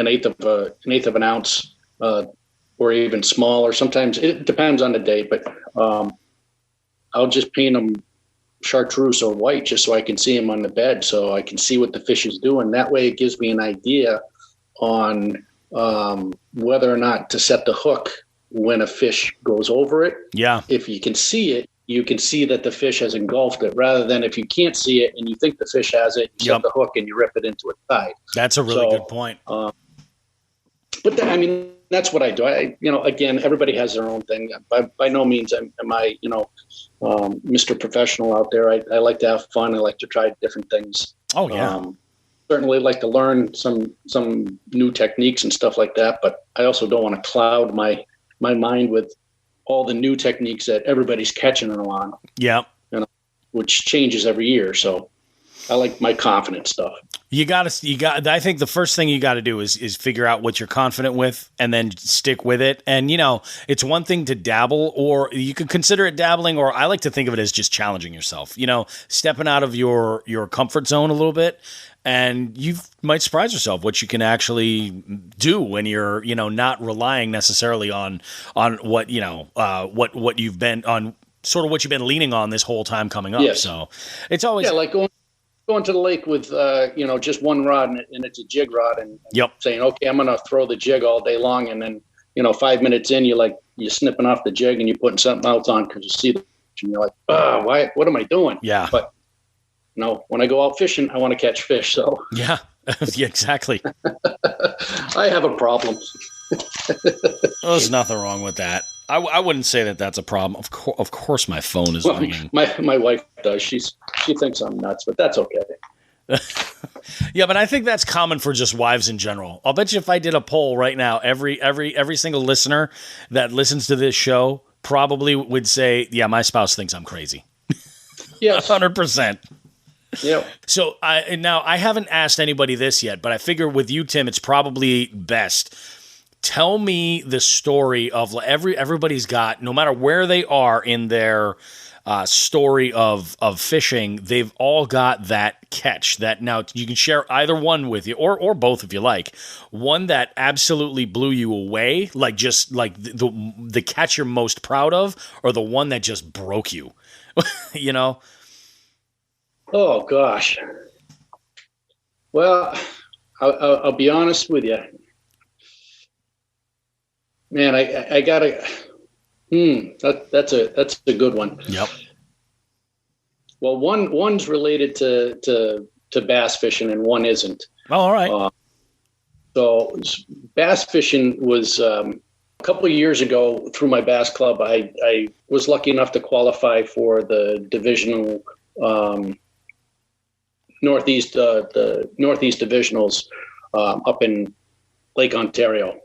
B: eighth of an ounce, or even smaller. Sometimes it depends on the day, but I'll just paint them chartreuse or white just so I can see them on the bed, so I can see what the fish is doing. That way it gives me an idea on whether or not to set the hook when a fish goes over it.
A: Yeah.
B: If you can see it, you can see that the fish has engulfed it, rather than if you can't see it and you think the fish has it, you set the hook and you rip it into a tide.
A: That's a really good point.
B: but I mean, that's what I do. Again, everybody has their own thing. By no means am I, Mr. Professional out there. I like to have fun. I like to try different things.
A: Oh yeah.
B: Certainly like to learn some new techniques and stuff like that. But I also don't want to cloud my mind with all the new techniques that everybody's catching on.
A: Yeah.
B: Which changes every year. So I like my confident stuff.
A: I think the first thing you got to do is figure out what you're confident with and then stick with it. And, it's one thing to dabble, or you could consider it dabbling, or I like to think of it as just challenging yourself, stepping out of your comfort zone a little bit. And you might surprise yourself what you can actually do when you're, not relying necessarily on what, what you've been on, sort of what you've been leaning on this whole time coming up.
B: Yes.
A: So it's always
B: like going to the lake with, just one rod and it's a jig rod and saying, okay, I'm going to throw the jig all day long. And then, 5 minutes in, you're snipping off the jig and you're putting something else on because you see the fish and you're like, what am I doing?
A: Yeah.
B: But when I go out fishing, I want to catch fish. So
A: yeah, yeah, exactly.
B: I have a problem.
A: There's nothing wrong with that. I wouldn't say that that's a problem. Of course, my phone is ringing.
B: My wife does. She thinks I'm nuts, but that's okay.
A: Yeah, but I think that's common for just wives in general. I'll bet you if I did a poll right now, every single listener that listens to this show probably would say, "Yeah, my spouse thinks I'm crazy."
B: Yes,
A: 100%.
B: Yeah.
A: So I haven't asked anybody this yet, but I figure with you, Tim, it's probably best. Tell me the story of everybody's got, no matter where they are in their story of fishing, they've all got that catch that now you can share either one with you or both if you like. One that absolutely blew you away, like just like the catch you're most proud of, or the one that just broke you,
B: Oh gosh. Well, I'll be honest with you. Man, I gotta. That's a good one.
A: Yep.
B: Well, one's related to bass fishing, and one isn't.
A: Oh, all right.
B: So bass fishing was a couple of years ago through my bass club. I was lucky enough to qualify for the divisional Northeast divisionals up in Lake Ontario.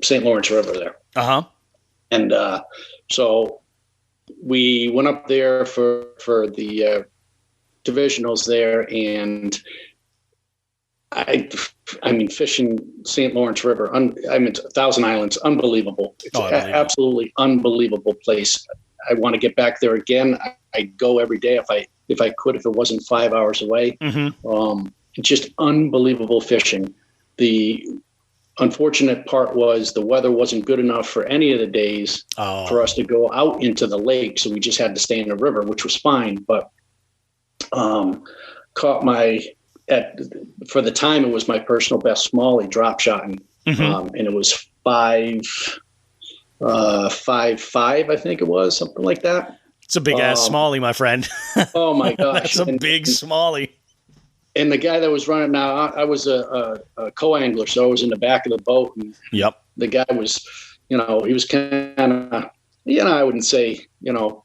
B: St. Lawrence River there.
A: Uh-huh.
B: And so we went up there for the divisionals there, and I mean, fishing St. Lawrence River, Thousand Islands, unbelievable. It's absolutely unbelievable place. I want to get back there again. I'd go every day if I could, if it wasn't 5 hours away.
A: Mm-hmm.
B: Just unbelievable fishing. The unfortunate part was the weather wasn't good enough for any of the days for us to go out into the lake. So we just had to stay in the river, which was fine. But caught for the time, it was my personal best smallie drop shotting. Mm-hmm. And it was 5.5, I think it was, something like that.
A: It's a big ass smallie, my friend.
B: Oh my gosh.
A: That's a big smallie.
B: And the guy that was running, now I was a co-angler, so I was in the back of the boat. And
A: yep.
B: The guy was, he was kind of, I wouldn't say,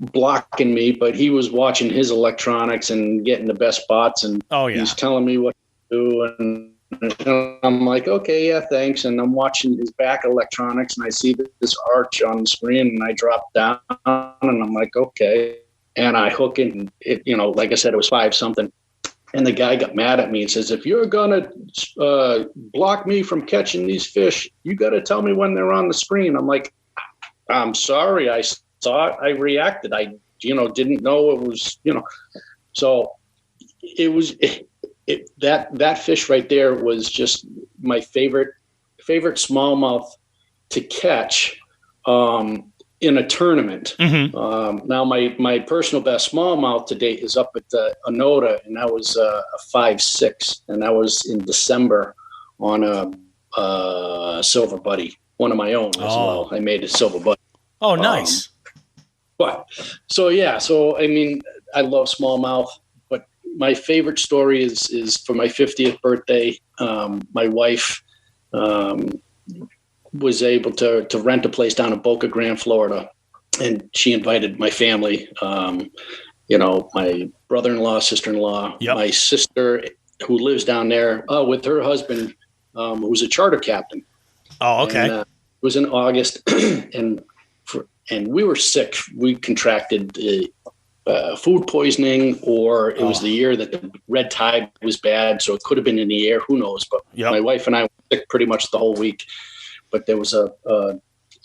B: blocking me, but he was watching his electronics and getting the best spots. And he's telling me what to do. And I'm like, okay, yeah, thanks. And I'm watching his back electronics, and I see this arch on the screen, and I drop down, and I'm like, okay. And I hook it, and it, like I said, it was 5 something. And the guy got mad at me and says, if you're going to block me from catching these fish, you got to tell me when they're on the screen. I'm like, I'm sorry. I saw it. I reacted. I, didn't know it was, So it was that fish right there was just my favorite smallmouth to catch in a tournament. Mm-hmm. Now my personal best smallmouth to date is up at Onoda, and that was a 5.6, and that was in December on a silver buddy, one of my own as well. I made a silver buddy.
A: Oh, nice.
B: So I mean, I love smallmouth, but my favorite story is for my 50th birthday. My wife was able to rent a place down in Boca Grande, Florida, and she invited my family. My brother-in-law, sister-in-law,
A: Yep.
B: my sister who lives down there with her husband, who was a charter captain.
A: Oh, okay.
B: And, it was in August, and we were sick. We contracted food poisoning, or it was the year that the red tide was bad, so it could have been in the air. Who knows? But my wife and I were sick pretty much the whole week. But there was a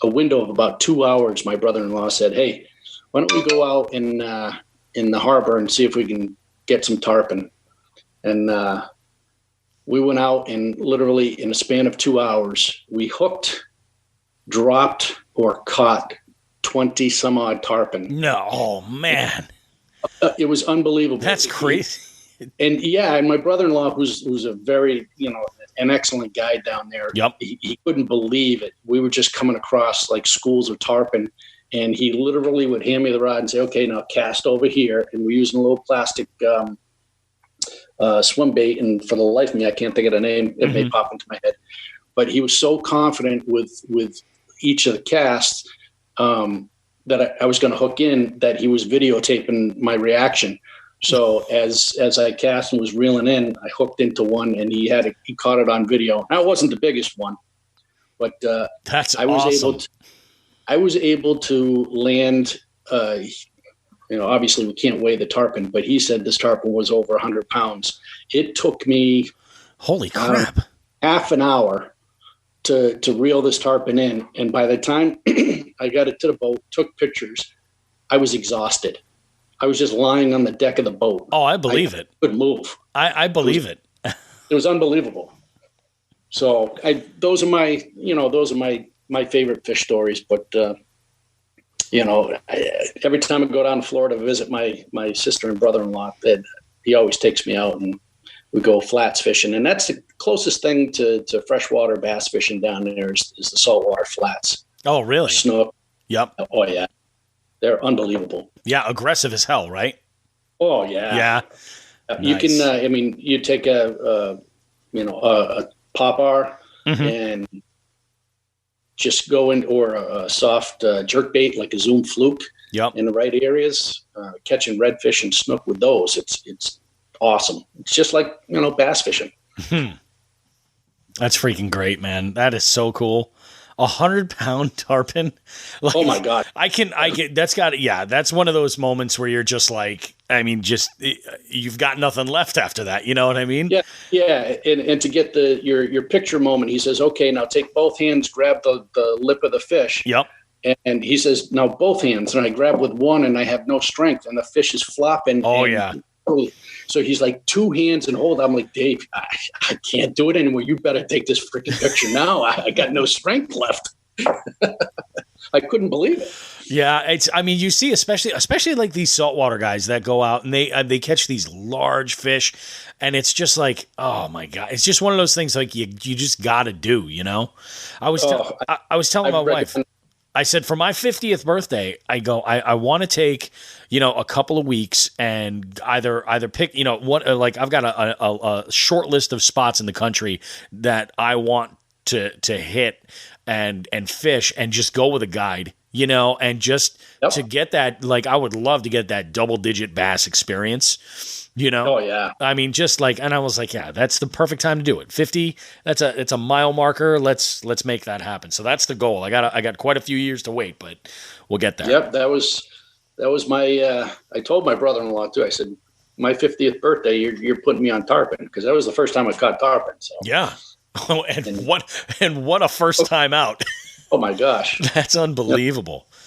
B: window of about 2 hours. My brother-in-law said, "Hey, why don't we go out in the harbor and see if we can get some tarpon?" And we went out, and literally in a span of 2 hours, we hooked, dropped, or caught 20 some odd tarpon.
A: No, oh man,
B: it was unbelievable.
A: That's crazy.
B: And my brother-in-law, who's a very, an excellent guide down there.
A: Yep.
B: He couldn't believe it. We were just coming across like schools of tarpon, and he literally would hand me the rod and say, "Okay, now cast over here." And we're using a little plastic swim bait, and for the life of me, I can't think of the name. It may pop into my head, but he was so confident with each of the casts that I was going to hook in, that he was videotaping my reaction. So as I cast and was reeling in, I hooked into one, and he caught it on video. Now, it wasn't the biggest one, but
A: that's awesome.
B: I was able to land. Obviously we can't weigh the tarpon, but he said this tarpon was over 100 pounds. It took me,
A: holy crap,
B: half an hour to reel this tarpon in. And by the time I got it to the boat, took pictures, I was exhausted. I was just lying on the deck of the boat.
A: Oh, I believe it.
B: Couldn't move.
A: I believe it.
B: It was unbelievable. So those are my favorite fish stories. But every time I go down to Florida to visit my sister and brother-in-law, he always takes me out and we go flats fishing. And that's the closest thing to freshwater bass fishing down there is the saltwater flats.
A: Oh, really?
B: Snook.
A: Yep.
B: Oh, yeah. They're unbelievable.
A: Yeah, aggressive as hell, right?
B: Oh, yeah.
A: Yeah.
B: You can, you take a popper and just go in, or a soft jerk bait like a Zoom fluke in the right areas, catching redfish and snook with those. It's awesome. It's just like, bass fishing.
A: That's freaking great, man. That is so cool. 100-pound tarpon. Like,
B: oh my God.
A: I can, that's one of those moments where you're just like, you've got nothing left after that. You know what I mean?
B: Yeah. Yeah. And to get your picture moment, he says, "Okay, now take both hands, grab the lip of the fish."
A: Yep.
B: And he says, "Now both hands." And I grab with one and I have no strength and the fish is flopping.
A: Oh, yeah.
B: So he's like, 2 hands and hold. I'm like, "Dave, I can't do it anymore. You better take this freaking picture now. I got no strength left." I couldn't believe it.
A: Yeah, you see, especially like these saltwater guys that go out and they catch these large fish, and it's just like, oh my God, it's just one of those things like you just got to do, I was telling my wife, I said, for my 50th birthday, I want to take, a couple of weeks and either pick, one, like I've got a short list of spots in the country that I want to hit and fish, and just go with a guide, and just to get that, like, I would love to get that double-digit bass experience,
B: Oh yeah.
A: And I was like, yeah, that's the perfect time to do it. 50, it's a mile marker. Let's make that happen. So that's the goal. I got quite a few years to wait, but we'll get there.
B: Yep. That was my, I told my brother-in-law too, I said, my 50th birthday, you're putting me on tarpon, because that was the first time I caught tarpon. So
A: yeah. Oh, and what a first time out.
B: Oh my gosh.
A: That's unbelievable. Yep.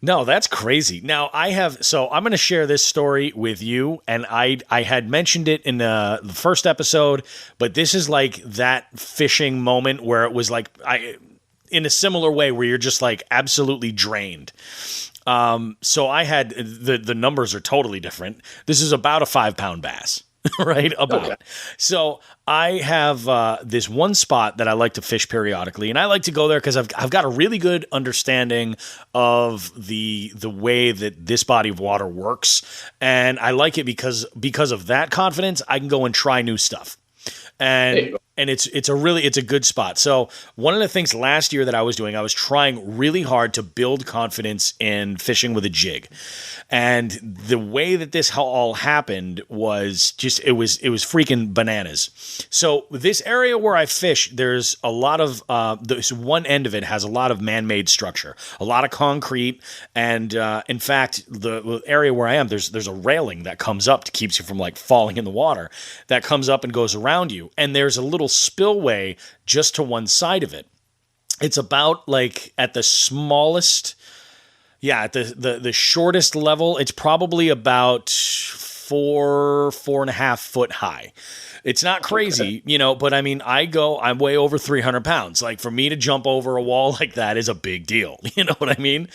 A: No, that's crazy. Now I'm going to share this story with you, and I had mentioned it in the first episode, but this is like that fishing moment where it was like, in a similar way where you're just like absolutely drained. So I had, the numbers are totally different. This is about a 5-pound bass. Right? About. Okay. So I have this one spot that I like to fish periodically, and I like to go there because I've got a really good understanding of the way that this body of water works, and I like it because of that confidence, I can go and try new stuff. And and it's a good spot. So one of the things last year that I was doing, I was trying really hard to build confidence in fishing with a jig. And the way that this all happened was just, it was freaking bananas. So this area where I fish, there's a lot of, this one end of it has a lot of man-made structure, a lot of concrete. And in fact, the area where I am, there's a railing that comes up to keeps you from like falling in the water that comes up and goes around you. And there's a little spillway just to one side of it. It's about like at the smallest, at the shortest level, it's probably about 4.5 foot high. It's not crazy, but I mean, I'm way over 300 pounds. Like for me to jump over a wall like that is a big deal. You know what I mean?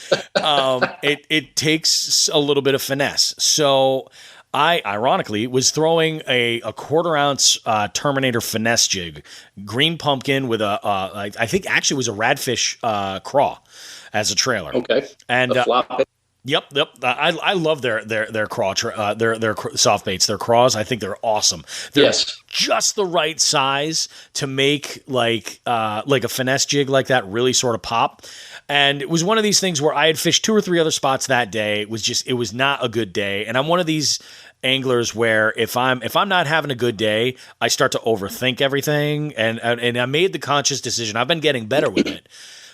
A: It takes a little bit of finesse. So I ironically was throwing a 1/4 ounce Terminator finesse jig, green pumpkin with I think actually it was a radfish craw as a trailer.
B: Okay.
A: And
B: flop it.
A: Yep. I love their craw, their soft baits, their craws. I think they're awesome. They're just the right size to make like a finesse jig like that really sort of pop. And it was one of these things where I had fished 2 or 3 other spots that day. It was not a good day. And I'm one of these anglers where if I'm not having a good day, I start to overthink everything. And I made the conscious decision. I've been getting better with it.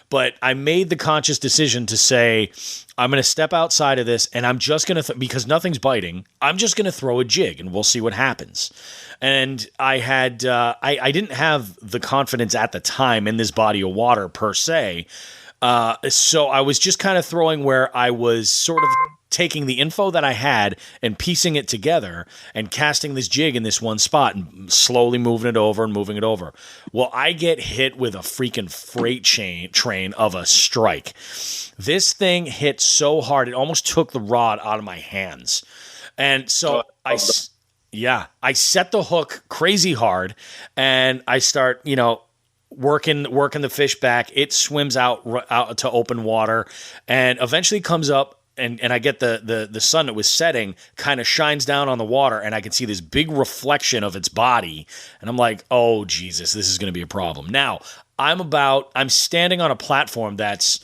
A: But I made the conscious decision to say, I'm going to step outside of this and I'm just going to, because nothing's biting, I'm just going to throw a jig and we'll see what happens. And I had, I didn't have the confidence at the time in this body of water per se. So I was just kind of throwing where I was sort of taking the info that I had and piecing it together and casting this jig in this one spot and slowly moving it over and moving it over. Well, I get hit with a freaking freight train of a strike. This thing hit so hard, it almost took the rod out of my hands. And so I set the hook crazy hard and I start, working the fish back. It swims out to open water and eventually comes up. And I get the sun that was setting kind of shines down on the water and I can see this big reflection of its body. And I'm like, oh, Jesus, this is going to be a problem. Now, I'm standing on a platform that's,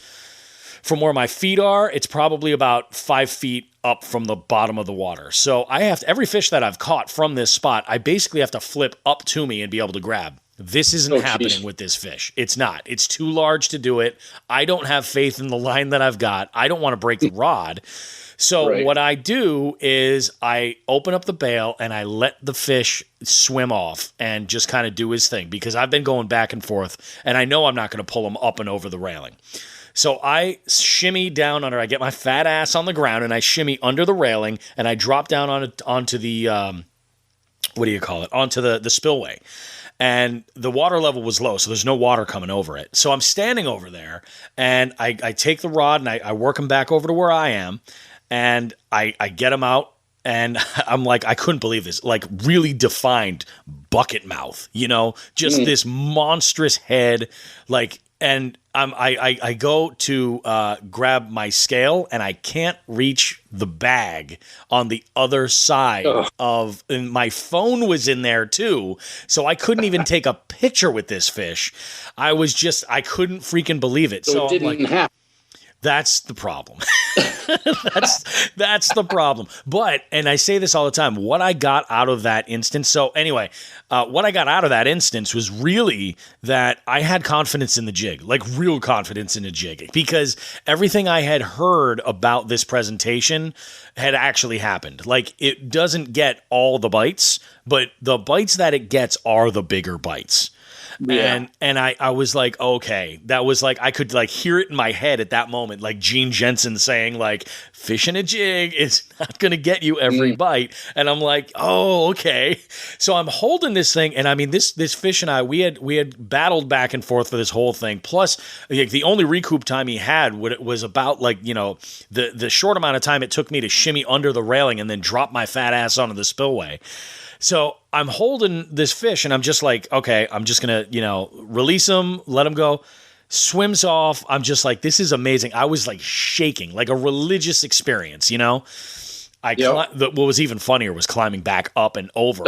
A: from where my feet are, it's probably about 5 feet up from the bottom of the water. So every fish that I've caught from this spot, I basically have to flip up to me and be able to grab. This isn't happening with this fish. It's not. It's too large to do it. I don't have faith in the line that I've got. I don't want to break the rod. So what I do is I open up the bail and I let the fish swim off and just kind of do his thing because I've been going back and forth and I know I'm not going to pull him up and over the railing. So I shimmy down under, I get my fat ass on the ground and I shimmy under the railing and I drop down onto the, onto the spillway. And the water level was low, so there's no water coming over it. So I'm standing over there, and I take the rod, and I work him back over to where I am, and I get him out, and I'm like, I couldn't believe this, like really defined bucket mouth, just this monstrous head, like, and I go to grab my scale, and I can't reach the bag on the other side and my phone was in there too, so I couldn't even take a picture with this fish. I couldn't freaking believe it. So
B: it didn't happen.
A: That's the problem. That's the problem. But, and I say this all the time, what I got out of that instance. So anyway, what I got out of that instance was really that I had confidence in the jig, like real confidence in the jig, because everything I had heard about this presentation had actually happened. Like it doesn't get all the bites, but the bites that it gets are the bigger bites. Yeah. And I was like, okay, that was like, I could like hear it in my head at that moment, like Gene Jensen saying like, fishing a jig is not going to get you every bite. And I'm like, oh, okay. So I'm holding this thing. And I mean, this fish and I, we had battled back and forth for this whole thing. Plus like, the only recoup time he had was about like, the short amount of time it took me to shimmy under the railing and then drop my fat ass onto the spillway. So I'm holding this fish and I'm just like, okay, I'm just going to, release him, let him go. Swims off. I'm just like, this is amazing. I was like shaking, like a religious experience,
B: Yep.
A: What was even funnier was climbing back up and over.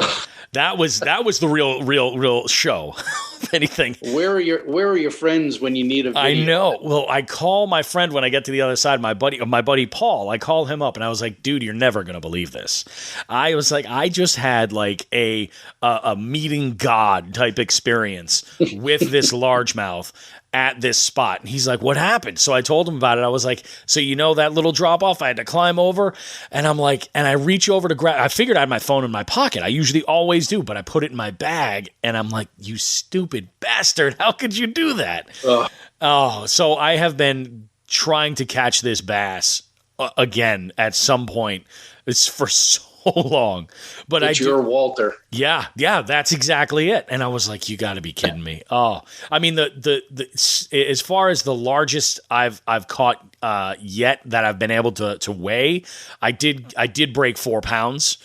A: That was the real show. If anything,
B: Where are your friends when you need a video?
A: I know. Well, I call my friend when I get to the other side. My buddy Paul. I call him up and I was like, "Dude, you're never gonna believe this." I was like, I just had like a meeting God type experience with this largemouth at this spot. And he's like, "What happened?" So I told him about it. I was like, "So you know that little drop off I had to climb over?" And I'm like, and I reach over to grab. I figured I had my phone in my pocket. I usually always do, but I put it in my bag. And I'm like, "You stupid bastard! How could you do that?" Oh, so I have been trying to catch this bass again at some point. It's for so long, but
B: it's your Walter.
A: Yeah, that's exactly it. And I was like, "You got to be kidding me!" Oh, I mean, the as far as the largest I've caught yet that I've been able to weigh, I did break 4 pounds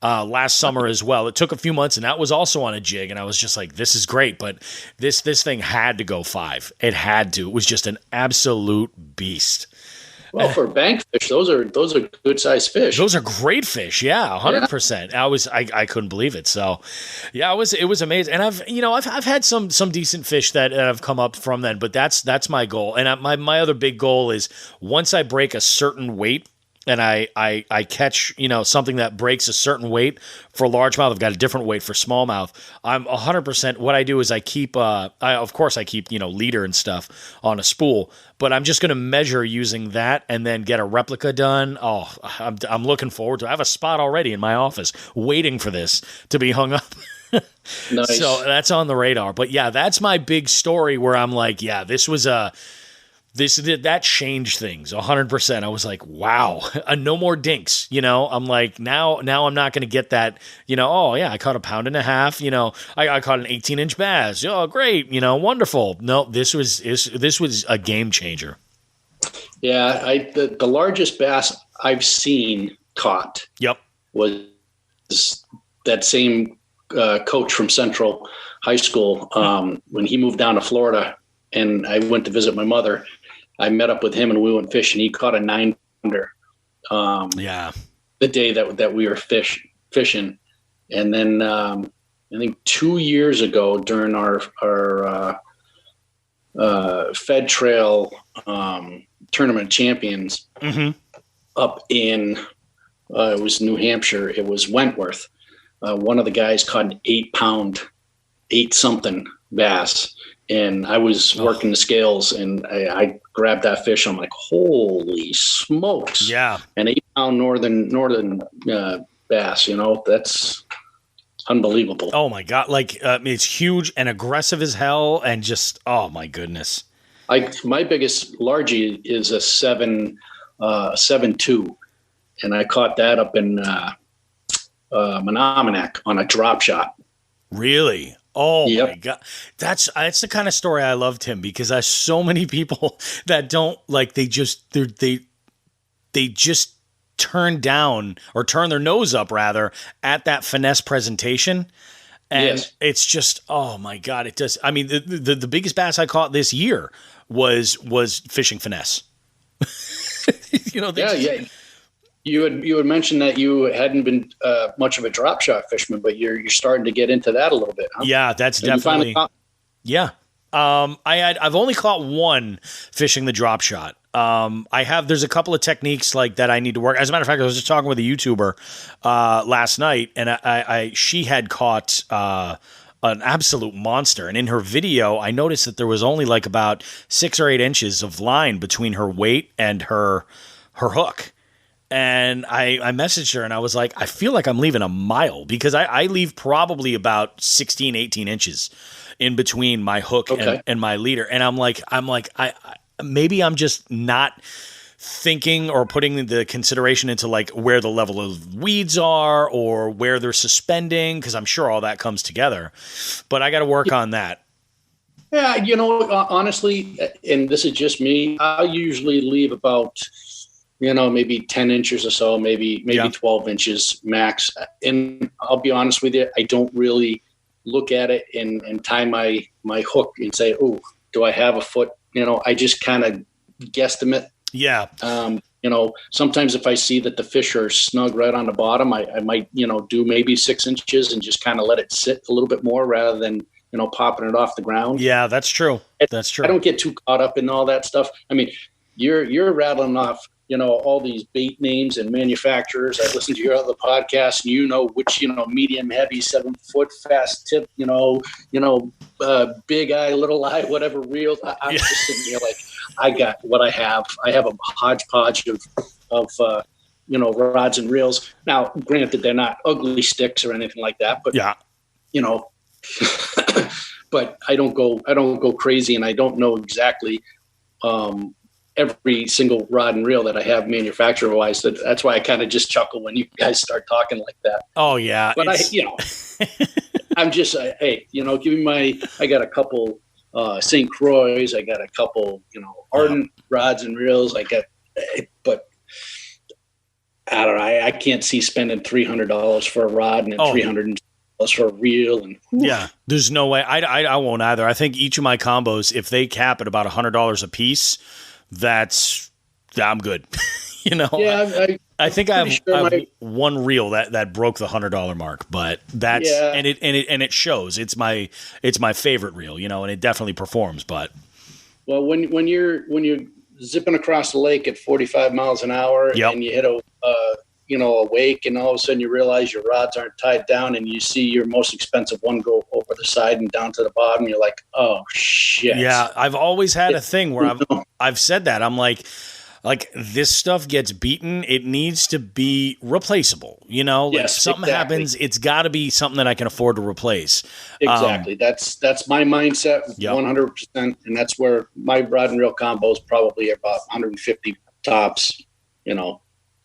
A: last summer as well. It took a few months, and that was also on a jig. And I was just like, "This is great," but this thing had to go 5. It had to. It was just an absolute beast.
B: Well, for bankfish, those are good sized fish.
A: Those are great fish. Yeah, 100%. I couldn't believe it. So, yeah, it was amazing. And I've had some decent fish that have come up from then, but that's my goal. And my other big goal is once I break a certain weight and I catch, something that breaks a certain weight for largemouth, I've got a different weight for smallmouth. I'm 100%. What I do is I keep, of course I keep, leader and stuff on a spool, but I'm just going to measure using that and then get a replica done. Oh, I'm looking forward to it. I have a spot already in my office waiting for this to be hung up.
B: Nice.
A: So that's on the radar. But yeah, that's my big story where I'm like, yeah, that changed things 100%. I was like, wow, no more dinks. I'm like, now I'm not going to get that, oh yeah, I caught 1.5 pounds. I caught an 18-inch bass. Oh, great. Wonderful. No, this was a game changer.
B: Yeah. The largest bass I've seen caught.
A: Yep.
B: Was that same coach from Central High School. When he moved down to Florida and I went to visit my mother, I met up with him and we went fishing. He caught a 9-pounder. The day that we were fishing. And then I think 2 years ago during our Fed Trail tournament champions up in it was New Hampshire. It was Wentworth. One of the guys caught an 8-pound, 8-something bass. And I was working the scales and I grabbed that fish. I'm like, holy smokes.
A: Yeah.
B: An 8-pound northern bass, that's unbelievable.
A: Oh my God. Like it's huge and aggressive as hell. And just, oh my goodness.
B: My biggest largie is a 7.2. And I caught that up in Menominee on a drop shot.
A: Really? Oh
B: yep.
A: My God. That's the kind of story I love, Tim, because there's so many people that don't like, they just turn down or turn their nose up rather at that finesse presentation. And
B: yes.
A: It's just, oh my God, it does. I mean, the biggest bass I caught this year was fishing finesse.
B: Yeah. You had mentioned that you hadn't been much of a drop shot fisherman, but you're starting to get into that a little bit, huh?
A: Yeah, that's definitely. Yeah, I've only caught one fishing the drop shot. There's a couple of techniques like that I need to work. As a matter of fact, I was just talking with a YouTuber last night, and she had caught an absolute monster. And in her video, I noticed that there was only like about 6 or 8 inches of line between her weight and her hook. And I messaged her and I was like, I feel like I'm leaving a mile because I leave probably about 16, 18 inches in between my hook and my leader. And I'm like, maybe I'm just not thinking or putting the consideration into like where the level of weeds are or where they're suspending. Cause I'm sure all that comes together, but I got to work on that.
B: Yeah. Honestly, and this is just me, I usually leave about, maybe 10 inches or so, maybe 12 inches max. And I'll be honest with you, I don't really look at it and tie my hook and say, oh, do I have a foot? I just kind of guesstimate.
A: Yeah.
B: sometimes if I see that the fish are snug right on the bottom, I might, do maybe 6 inches and just kind of let it sit a little bit more rather than, popping it off the ground.
A: Yeah, that's true. That's true.
B: I don't get too caught up in all that stuff. I mean, you're rattling off, all these bait names and manufacturers. I listen to your other podcasts, and which, medium, heavy, 7 foot, fast tip, big eye, little eye, whatever reels. I'm just sitting here like, I got what I have. I have a hodgepodge of rods and reels. Now, granted, they're not ugly sticks or anything like that, but
A: yeah,
B: but I don't go crazy, and I don't know exactly every single rod and reel that I have manufacturer wise. That's why I kind of just chuckle when you guys start talking like that.
A: Oh yeah.
B: But I'm just, hey, give me I got a couple St. Croix. I got a couple, Ardent rods and reels. But I don't know. I can't see spending $300 for a rod and $300 for a reel. And
A: yeah, there's no way. I won't either. I think each of my combos, if they cap at about $100 a piece, I'm good.
B: Yeah,
A: I think I have one reel that broke the $100 mark, but and it shows. It's my favorite reel, and it definitely performs. But
B: when you're zipping across the lake at 45 miles an hour, and you hit a wake, and all of a sudden you realize your rods aren't tied down, and you see your most expensive one go over the side and down to the bottom, you're like, oh shit.
A: Yeah, I've always had a thing where I've said that. I'm like this stuff gets beaten. It needs to be replaceable. If something happens, it's got to be something that I can afford to replace.
B: Exactly. That's my mindset, 100%. And that's where my rod and reel combo is probably about 150 tops, Yeah.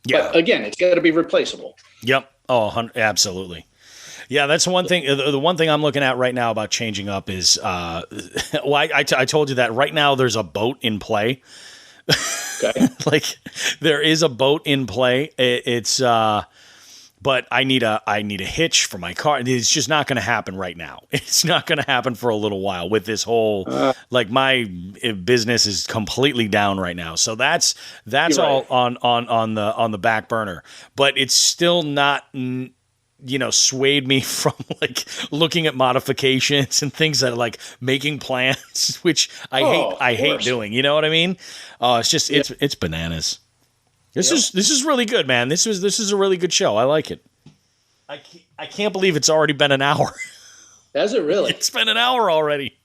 B: But again, it's got to be replaceable.
A: Yep. Oh, absolutely. Yeah, that's one thing. The one thing I'm looking at right now about changing up is, I told you that right now there's a boat in play.
B: Okay.
A: There is a boat in play. It's but I need a hitch for my car. It's just not going to happen right now. It's not going to happen for a little while with this whole my business is completely down right now. So that's all on the back burner. But it's still not swayed me from looking at modifications and things that are making plans, which I hate doing. You know what I mean? It's just it's bananas. This is really good, man. This is a really good show. I like it. I can't believe it's already been an hour.
B: Has it really?
A: It's been an hour already.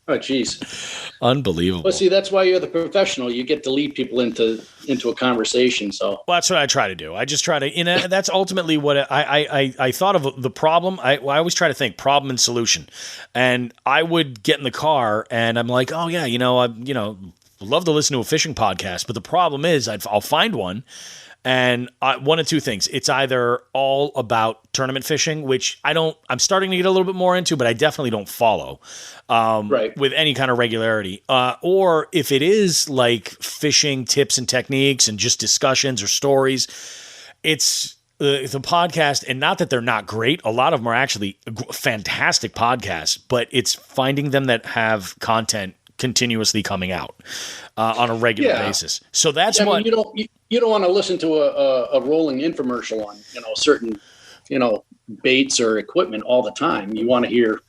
B: Oh, geez.
A: Unbelievable.
B: Well, see, that's why you're the professional. You get to lead people into a conversation. So
A: that's what I try to do. I just try to, that's ultimately what I thought of the problem. I always try to think problem and solution. And I would get in the car and I'm like, oh yeah, I love to listen to a fishing podcast. But the problem is I'll find one. And one of two things. It's either all about tournament fishing, which I'm starting to get a little bit more into, but I definitely don't follow with any kind of regularity. Or if it is like fishing tips and techniques and just discussions or stories, it's the podcast. And not that they're not great. A lot of them are actually fantastic podcasts, but it's finding them that have content continuously coming out on a regular basis. So that's what
B: you don't want to listen to a rolling infomercial on certain baits or equipment all the time. You want to hear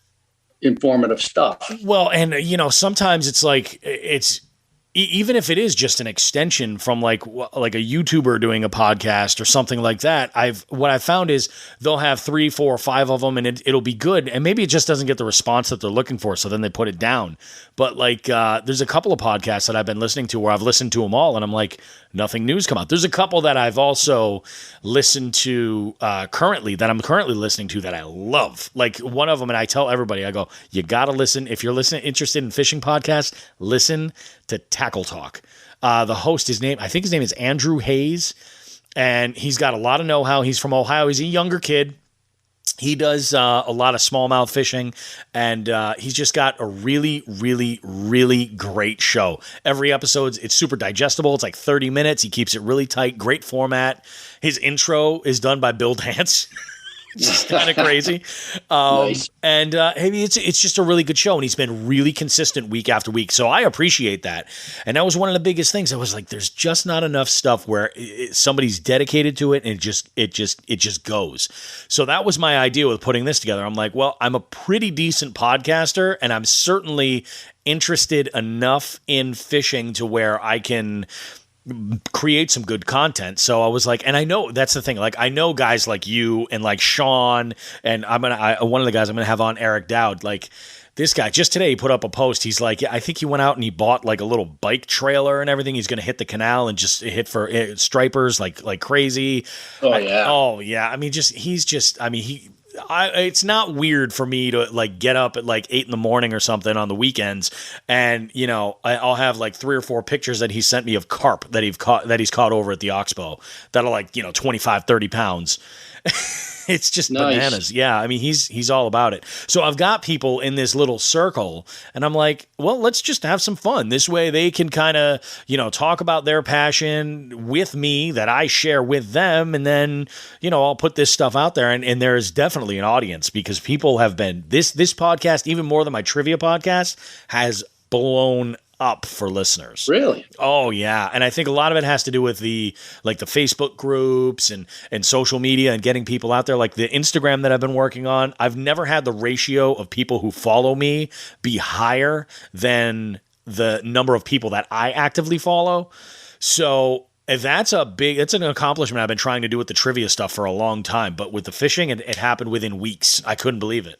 B: informative stuff.
A: Well, and sometimes it's even if it is just an extension from like a YouTuber doing a podcast or something like that, what I've found is they'll have 3, 4, 5 of them and it'll be good. And maybe it just doesn't get the response that they're looking for. So then they put it down. But there's a couple of podcasts that I've been listening to where I've listened to them all and I'm like, nothing new's come out. There's a couple that I've also listened to currently listening to that I love. Like one of them, and I tell everybody, I go, you got to listen. If you're interested in fishing podcasts, listen to Tackle Talk. The host, I think his name is Andrew Hayes, and he's got a lot of know-how. He's from Ohio. He's a younger kid. He does a lot of smallmouth fishing, and he's just got a really, really, really great show. Every episode, it's super digestible. It's like 30 minutes. He keeps it really tight. Great format. His intro is done by Bill Dance. which is kind of crazy.
B: Nice.
A: And it's just a really good show, and he's been really consistent week after week. So I appreciate that. And that was one of the biggest things. I was like, there's just not enough stuff where somebody's dedicated to it, and it just goes. So that was my idea with putting this together. I'm like, well, I'm a pretty decent podcaster, and I'm certainly interested enough in fishing to where I can create some good content. So I was like, and I know that's the thing. Like, I know guys like you and like Sean, and one of the guys I'm gonna have on, Eric Dowd. Like, this guy just today he put up a post. He's like, I think he went out and he bought like a little bike trailer and everything. He's gonna hit the canal and just hit for stripers like crazy. Oh yeah. I mean, it's not weird for me to like get up at like 8 a.m. or something on the weekends, and I'll have like 3 or 4 pictures that he sent me of carp that he's caught over at the Oxbow that are like 25, 30 pounds. It's just nice. Bananas. Yeah, I mean, he's all about it. So I've got people in this little circle, and I'm like, well, let's just have some fun. This way they can kind of, talk about their passion with me that I share with them, and then, I'll put this stuff out there, and there's definitely an audience because people have been, this podcast, even more than my trivia podcast, has blown up for listeners.
B: Really?
A: Oh yeah. And I think a lot of it has to do with the Facebook groups and social media and getting people out there. Like the Instagram that I've been working on, I've never had the ratio of people who follow me be higher than the number of people that I actively follow. So that's an accomplishment I've been trying to do with the trivia stuff for a long time. But with the fishing, it happened within weeks. I couldn't believe it.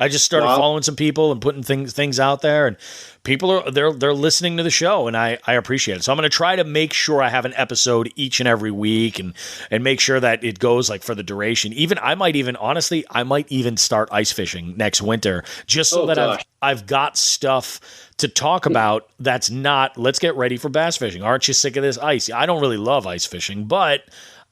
A: I just started following some people and putting things out there, and people they're listening to the show, and I appreciate it. So I'm going to try to make sure I have an episode each and every week, and make sure that it goes like for the duration. I might even start ice fishing next winter, just so that I've got stuff to talk about. That's not, let's get ready for bass fishing. Aren't you sick of this ice? I don't really love ice fishing, but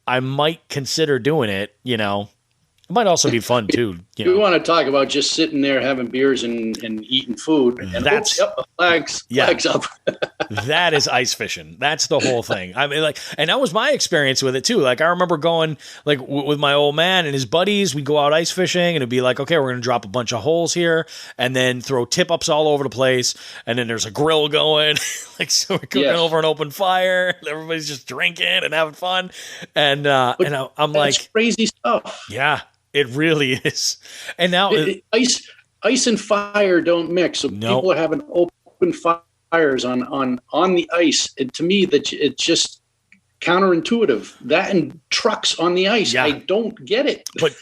A: I might consider doing it. It might also be fun too.
B: We want to talk about just sitting there having beers and eating food. And
A: that's
B: flags up.
A: That is ice fishing. That's the whole thing. I mean, and that was my experience with it too. Like I remember going with my old man and his buddies. We'd go out ice fishing, and it'd be like, okay, we're going to drop a bunch of holes here, and then throw tip ups all over the place, and then there's a grill going. So we're cooking over an open fire. Everybody's just drinking and having fun, and I'm like,
B: crazy stuff.
A: Yeah. It really is. And now
B: ice and fire don't mix. So people are having open fires on the ice. And to me, it's just counterintuitive. That and trucks on the ice. Yeah. I don't get it.
A: But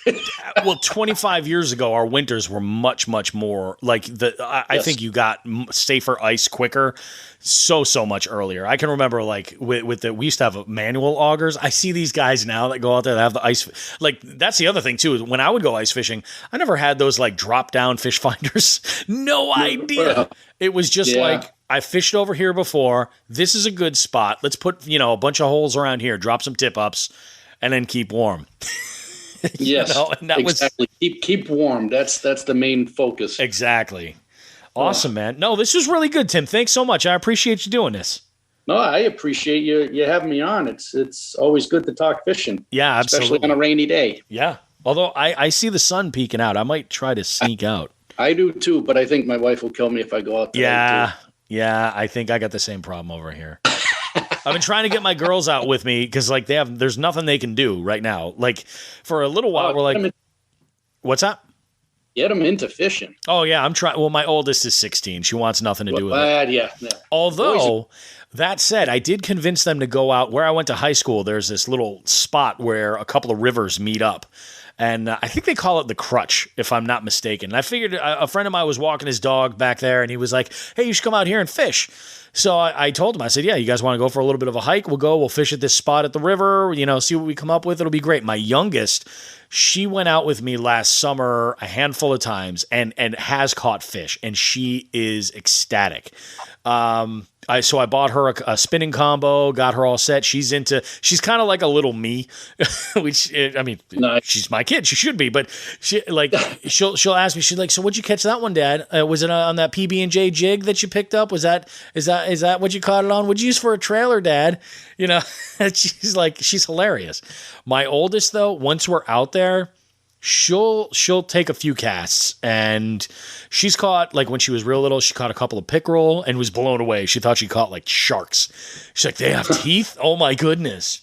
A: 25 years ago, our winters were much, much more like I think you got safer ice quicker. So much earlier. I can remember we used to have manual augers. I see these guys now that go out there that have the ice. Like that's the other thing too. When I would go ice fishing, I never had those like drop down fish finders. No idea. It was just like, I fished over here before. This is a good spot. Let's put, a bunch of holes around here, drop some tip ups, and then keep warm.
B: Yes, and that exactly. Keep warm. That's the main focus.
A: Exactly. Awesome, man. No, this was really good, Tim. Thanks so much. I appreciate you doing this.
B: No, I appreciate you having me on. It's always good to talk fishing.
A: Yeah, absolutely.
B: Especially on a rainy day.
A: Yeah. Although I see the sun peeking out. I might try to sneak out.
B: I do too, but I think my wife will kill me if I go out there.
A: Yeah, I think I got the same problem over here. I've been trying to get my girls out with me because there's nothing they can do right now. Like for a little while, we're like, what's that?
B: Get them into fishing.
A: Oh yeah, I'm trying. Well, my oldest is 16. She wants nothing to do with it.
B: Yeah.
A: Although that said, I did convince them to go out where I went to high school. There's this little spot where a couple of rivers meet up. And I think they call it the Crutch, if I'm not mistaken. And I figured a friend of mine was walking his dog back there, and he was like, hey, you should come out here and fish. So I told him, I said, yeah, you guys want to go for a little bit of a hike? We'll fish at this spot at the river, see what we come up with. It'll be great. My youngest, she went out with me last summer a handful of times and has caught fish, and she is ecstatic. So I bought her a spinning combo, got her all set. She's kind of like a little me, which nice. She's my kid. She should be, but she'll ask me. She's like, so what'd you catch that one, Dad? Was it on that PB&J jig that you picked up? Is that what you caught it on? What'd you use for a trailer, Dad? She's hilarious. My oldest though, once we're out there, she'll take a few casts, and she's caught, like when she was real little, she caught a couple of pickerel and was blown away. She thought she caught like sharks. She's like, they have teeth? Oh my goodness.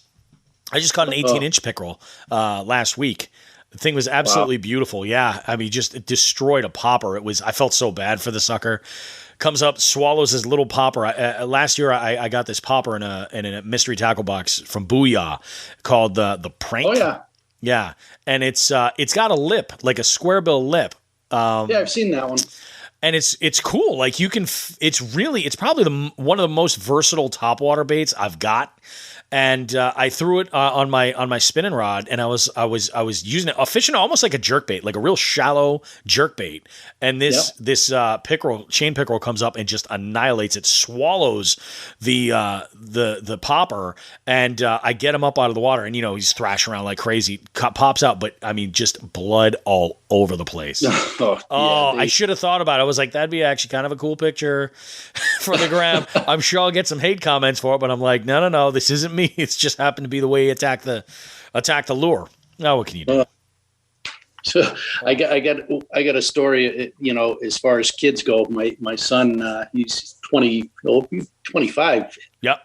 A: I just caught an 18-inch pickerel last week. The thing was absolutely beautiful. Yeah. I mean, just it destroyed a popper. I felt so bad for the sucker. Comes up, swallows his little popper. Last year, I got this popper in a mystery tackle box from Booyah called the Prank.
B: Oh yeah.
A: Yeah, and it's got a lip, like a square bill lip.
B: Yeah, I've seen that one.
A: And it's cool. Like you can, it's probably one of the most versatile topwater baits I've got. And I threw it on my spinning rod, and I was using it, fishing almost like a jerkbait, like a real shallow jerkbait. And this chain pickerel comes up and just annihilates it, swallows the popper, and I get him up out of the water, and he's thrashing around like crazy, pops out, but I mean just blood all over the place. I should have thought about it. I was like, that'd be actually kind of a cool picture for the gram. I'm sure I'll get some hate comments for it, but I'm like, no, this isn't me. It's just happened to be the way he attacked the lure. Now what can you do?
B: So I got a story. As far as kids go, my son, he's 25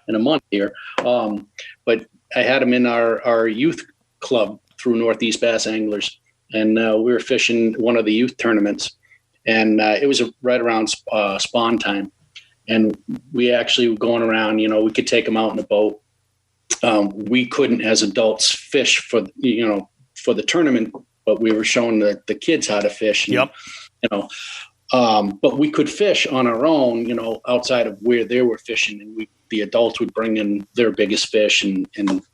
B: in a month here. But I had him in our youth club through Northeast Bass Anglers, and we were fishing one of the youth tournaments, and it was right around spawn time, and we actually were going around. We could take him out in a boat. We couldn't, as adults, fish for the tournament, but we were showing the kids how to fish. And, but we could fish on our own, outside of where they were fishing, and the adults would bring in their biggest fish and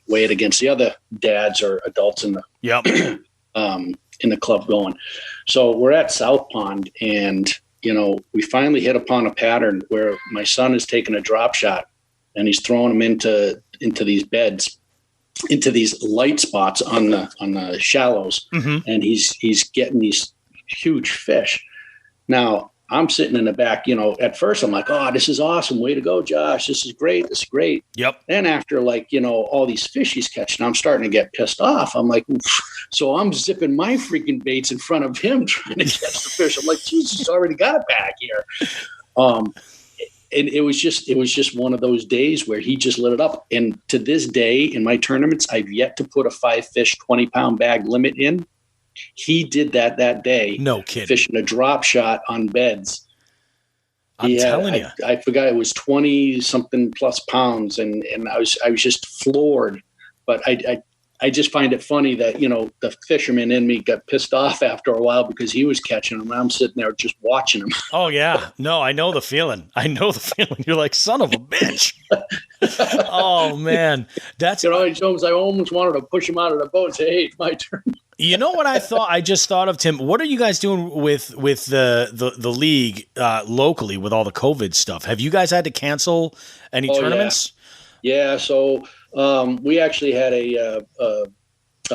B: weigh it against the other dads or adults in the in the club going. So we're at South Pond, and we finally hit upon a pattern where my son is taking a drop shot, and he's throwing them into these beds, into these light spots on the shallows, and he's getting these huge fish. Now I'm sitting in the back. At first I'm like, "Oh, this is awesome! Way to go, Josh! This is great! This is great!"
A: Yep.
B: Then after all these fish he's catching, I'm starting to get pissed off. I'm like, so I'm zipping my freaking baits in front of him trying to catch the fish. I'm like, Jesus, he's already got it back here. And it was just one of those days where he just lit it up. And to this day in my tournaments, I've yet to put a 5-fish, 20-pound bag limit in. He did that day. No kidding. Fishing a drop shot on beds.
A: I'm telling you.
B: I forgot it was 20 something plus pounds. And I was just floored, but I just find it funny that, the fisherman in me got pissed off after a while because he was catching them. I'm sitting there just watching them.
A: Oh, yeah. No, I know the feeling. You're like, son of a bitch. Oh, man. That's
B: I almost wanted to push him out of the boat and say, hey, it's my turn.
A: You know what I just thought of, Tim? What are you guys doing with the league locally with all the COVID stuff? Have you guys had to cancel any tournaments?
B: Yeah. So we actually had a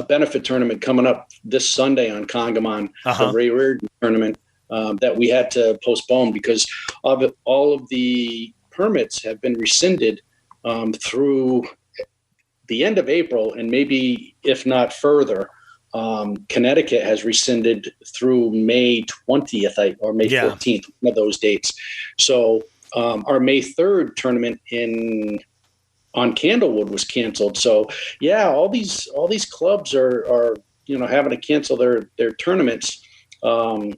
B: benefit tournament coming up this Sunday on Congamon, the Ray Reardon tournament, that we had to postpone because all of the permits have been rescinded through the end of April, and maybe if not further. Connecticut has rescinded through May 20th or May 14th, one of those dates. So our May 3rd tournament on Candlewood was canceled. So all these clubs are having to cancel their tournaments. We're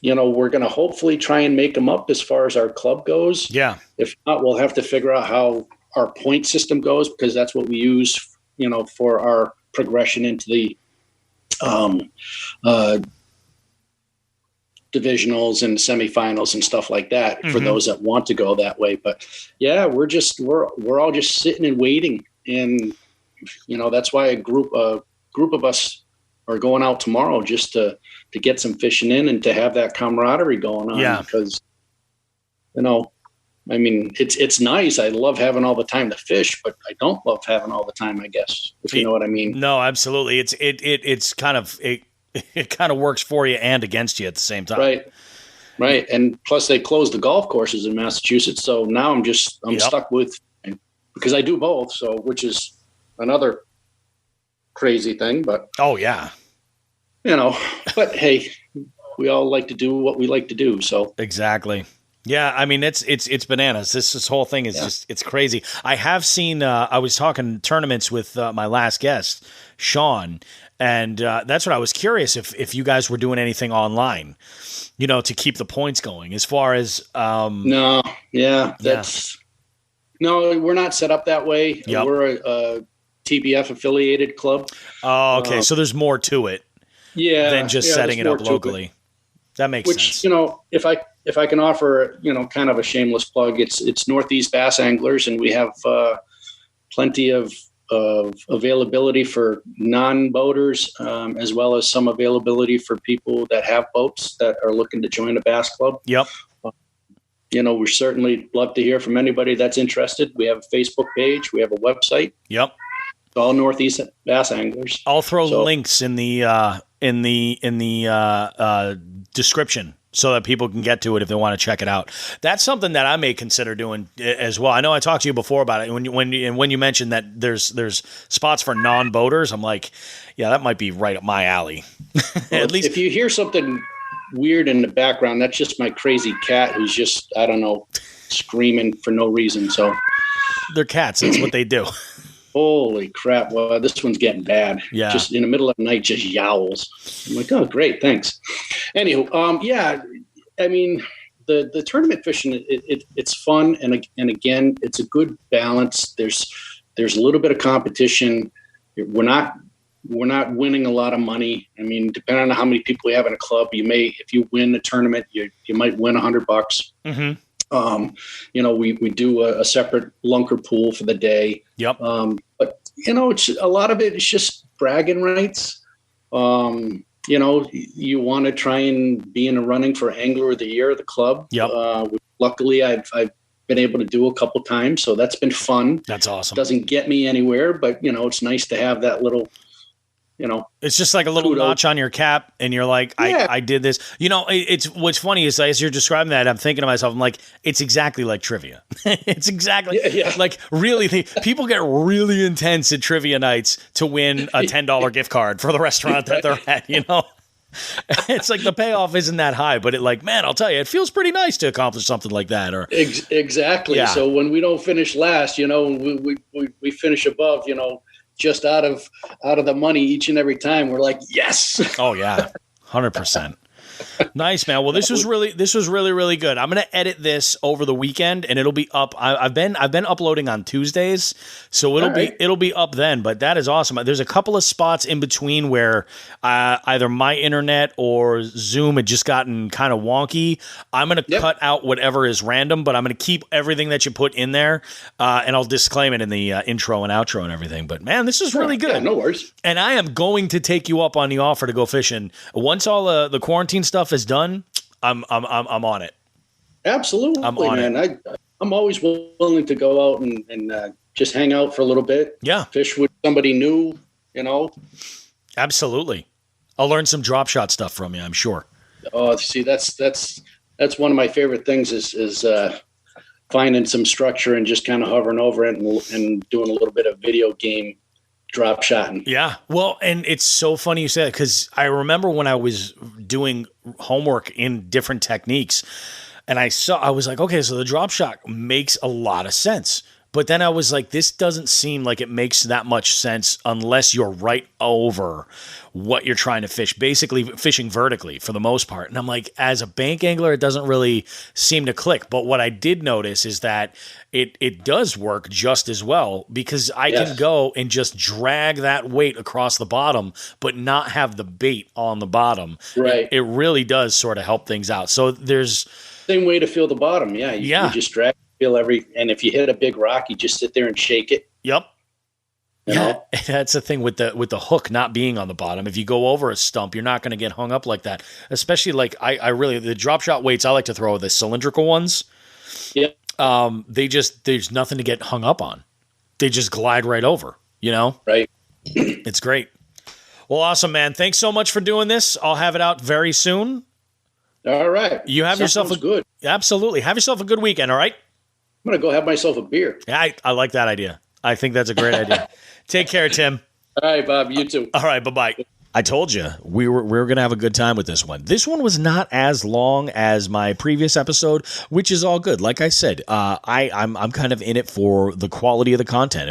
B: going to hopefully try and make them up as far as our club goes. Yeah. If not, we'll have to figure out how our point system goes, because that's what we use, for our progression into the divisionals and semifinals and stuff like that for those that want to go that way. But we're all just sitting and waiting. And, that's why a group of us are going out tomorrow just to get some fishing in and to have that camaraderie going on. Yeah. Because, it's nice. I love having all the time to fish, but I don't love having all the time, I guess, if you know what I mean.
A: No, absolutely. It's kind of, it kind of works for you and against you at the same time.
B: Right. And plus they closed the golf courses in Massachusetts. So now I'm stuck with, because I do both. So, which is another crazy thing, but.
A: Oh yeah.
B: But hey, we all like to do what we like to do. So
A: Exactly. Yeah, I mean it's bananas. This whole thing is just it's crazy. I have seen. I was talking tournaments with my last guest, Sean, and that's what I was curious if you guys were doing anything online, to keep the points going. As far as
B: no, no, we're not set up that way.
A: Yep.
B: We're a TBF affiliated club.
A: Oh, okay. So there's more to it than just setting it up locally. That makes sense.
B: If I can offer, kind of a shameless plug, it's Northeast Bass Anglers, and we have plenty of availability for non-boaters, as well as some availability for people that have boats that are looking to join a bass club.
A: Yep.
B: We certainly love to hear from anybody that's interested. We have a Facebook page. We have a website.
A: Yep.
B: All Northeast Bass Anglers.
A: I'll throw links in the description so that people can get to it if they want to check it out. That's something that I may consider doing as well. I know I talked to you before about it when you mentioned that there's spots for non-boaters. I'm like, yeah, that might be right up my alley.
B: Well,
A: At least
B: if you hear something weird in the background, that's just my crazy cat who's just, I don't know, screaming for no reason. So
A: they're cats. That's what they do.
B: Holy crap. Well, this one's getting bad.
A: Yeah.
B: Just in the middle of the night, just yowls. I'm like, oh, great. Thanks. Anywho, yeah, I mean, the tournament fishing, it's fun. And again, it's a good balance. There's a little bit of competition. We're not winning a lot of money. I mean, depending on how many people we have in a club, if you win the tournament, you might win $100.
A: Mm-hmm.
B: We do a separate lunker pool for the day.
A: Yep.
B: But it's a lot of it is just bragging rights. You want to try and be in a running for Angler of the Year of the club.
A: Yep.
B: Luckily, I've been able to do a couple times, so that's been fun.
A: That's awesome.
B: Doesn't get me anywhere, but it's nice to have that little.
A: It's just like a little notch on your cap, and you're like, I did this. It's what's funny is as you're describing that, I'm thinking to myself, I'm like, it's exactly like trivia. It's exactly like really. People get really intense at trivia nights to win a $10 gift card for the restaurant that they're at. It's like the payoff isn't that high, but I'll tell you, it feels pretty nice to accomplish something like that. Or
B: exactly. Yeah. So when we don't finish last, we finish above, just out of the money each and every time. We're like, yes.
A: Oh yeah. 100%. Nice, man. Well, this was really, really good. I'm going to edit this over the weekend and it'll be up. I've been uploading on Tuesdays, so it'll be up then, but that is awesome. There's a couple of spots in between where either my internet or Zoom had just gotten kind of wonky. I'm going to cut out whatever is random, but I'm going to keep everything that you put in there. And I'll disclaim it in the intro and outro and everything, but man, this is really good.
B: Yeah, no worries.
A: And I am going to take you up on the offer to go fishing once all the quarantine stuff is done. I'm on it.
B: Absolutely,
A: I'm on
B: man. I'm always willing to go out and just hang out for a little bit.
A: Yeah,
B: fish with somebody new.
A: Absolutely. I'll learn some drop shot stuff from you, I'm sure.
B: Oh, see, that's one of my favorite things is finding some structure and just kind of hovering over it and doing a little bit of video game drop shotting.
A: Yeah. Well, and it's so funny you say that because I remember when I was doing homework in different techniques and I was like, okay, so the drop shot makes a lot of sense. But then I was like, this doesn't seem like it makes that much sense unless you're right over what you're trying to fish, basically fishing vertically for the most part. And I'm like, as a bank angler, it doesn't really seem to click. But what I did notice is that it does work just as well because I can go and just drag that weight across the bottom, but not have the bait on the bottom.
B: Right.
A: It really does sort of help things out. So there's...
B: Same way to feel the bottom. Yeah. You just drag. And if you hit a big rock, you just sit there and shake it.
A: Yep. Yeah, that's the thing with the hook not being on the bottom. If you go over a stump, you're not going to get hung up like that. Especially like I really the drop shot weights I like to throw are the cylindrical ones.
B: Yeah.
A: There's nothing to get hung up on. They just glide right over.
B: Right.
A: It's great. Well, awesome, man. Thanks so much for doing this. I'll have it out very soon.
B: All right.
A: You have yourself
B: good.
A: Absolutely. Have yourself a good weekend. All right.
B: I'm going to go have myself a beer.
A: Yeah, I like that idea. I think that's a great idea. Take care, Tim.
B: All right, Bob. You too.
A: All right. Bye-bye. I told you we were going to have a good time with this one. This one was not as long as my previous episode, which is all good. Like I said, I'm kind of in it for the quality of the content.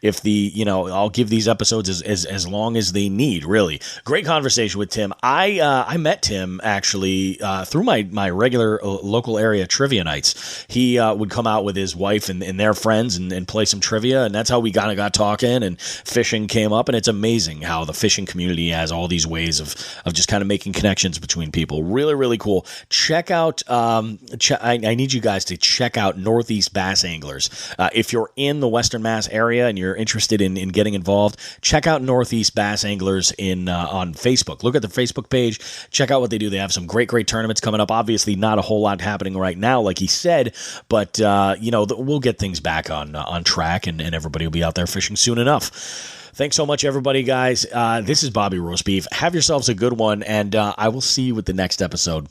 A: If the I'll give these episodes as long as they need. Really great conversation with Tim. I met Tim actually through my regular local area trivia nights. He would come out with his wife and their friends and play some trivia, and that's how we kind of got talking. And fishing came up, and it's amazing how the fishing community has all these ways of just kind of making connections between people. Really, really cool. Check out, I need you guys to check out Northeast Bass Anglers. If you're in the Western Mass area and you're interested in getting involved, check out Northeast Bass Anglers on Facebook. Look at the Facebook page. Check out what they do. They have some great tournaments coming up. Obviously, not a whole lot happening right now, like he said, but we'll get things back on track, and everybody will be out there fishing soon enough. Thanks so much, everybody, guys. This is Bobby Roast Beef. Have yourselves a good one, and I will see you with the next episode.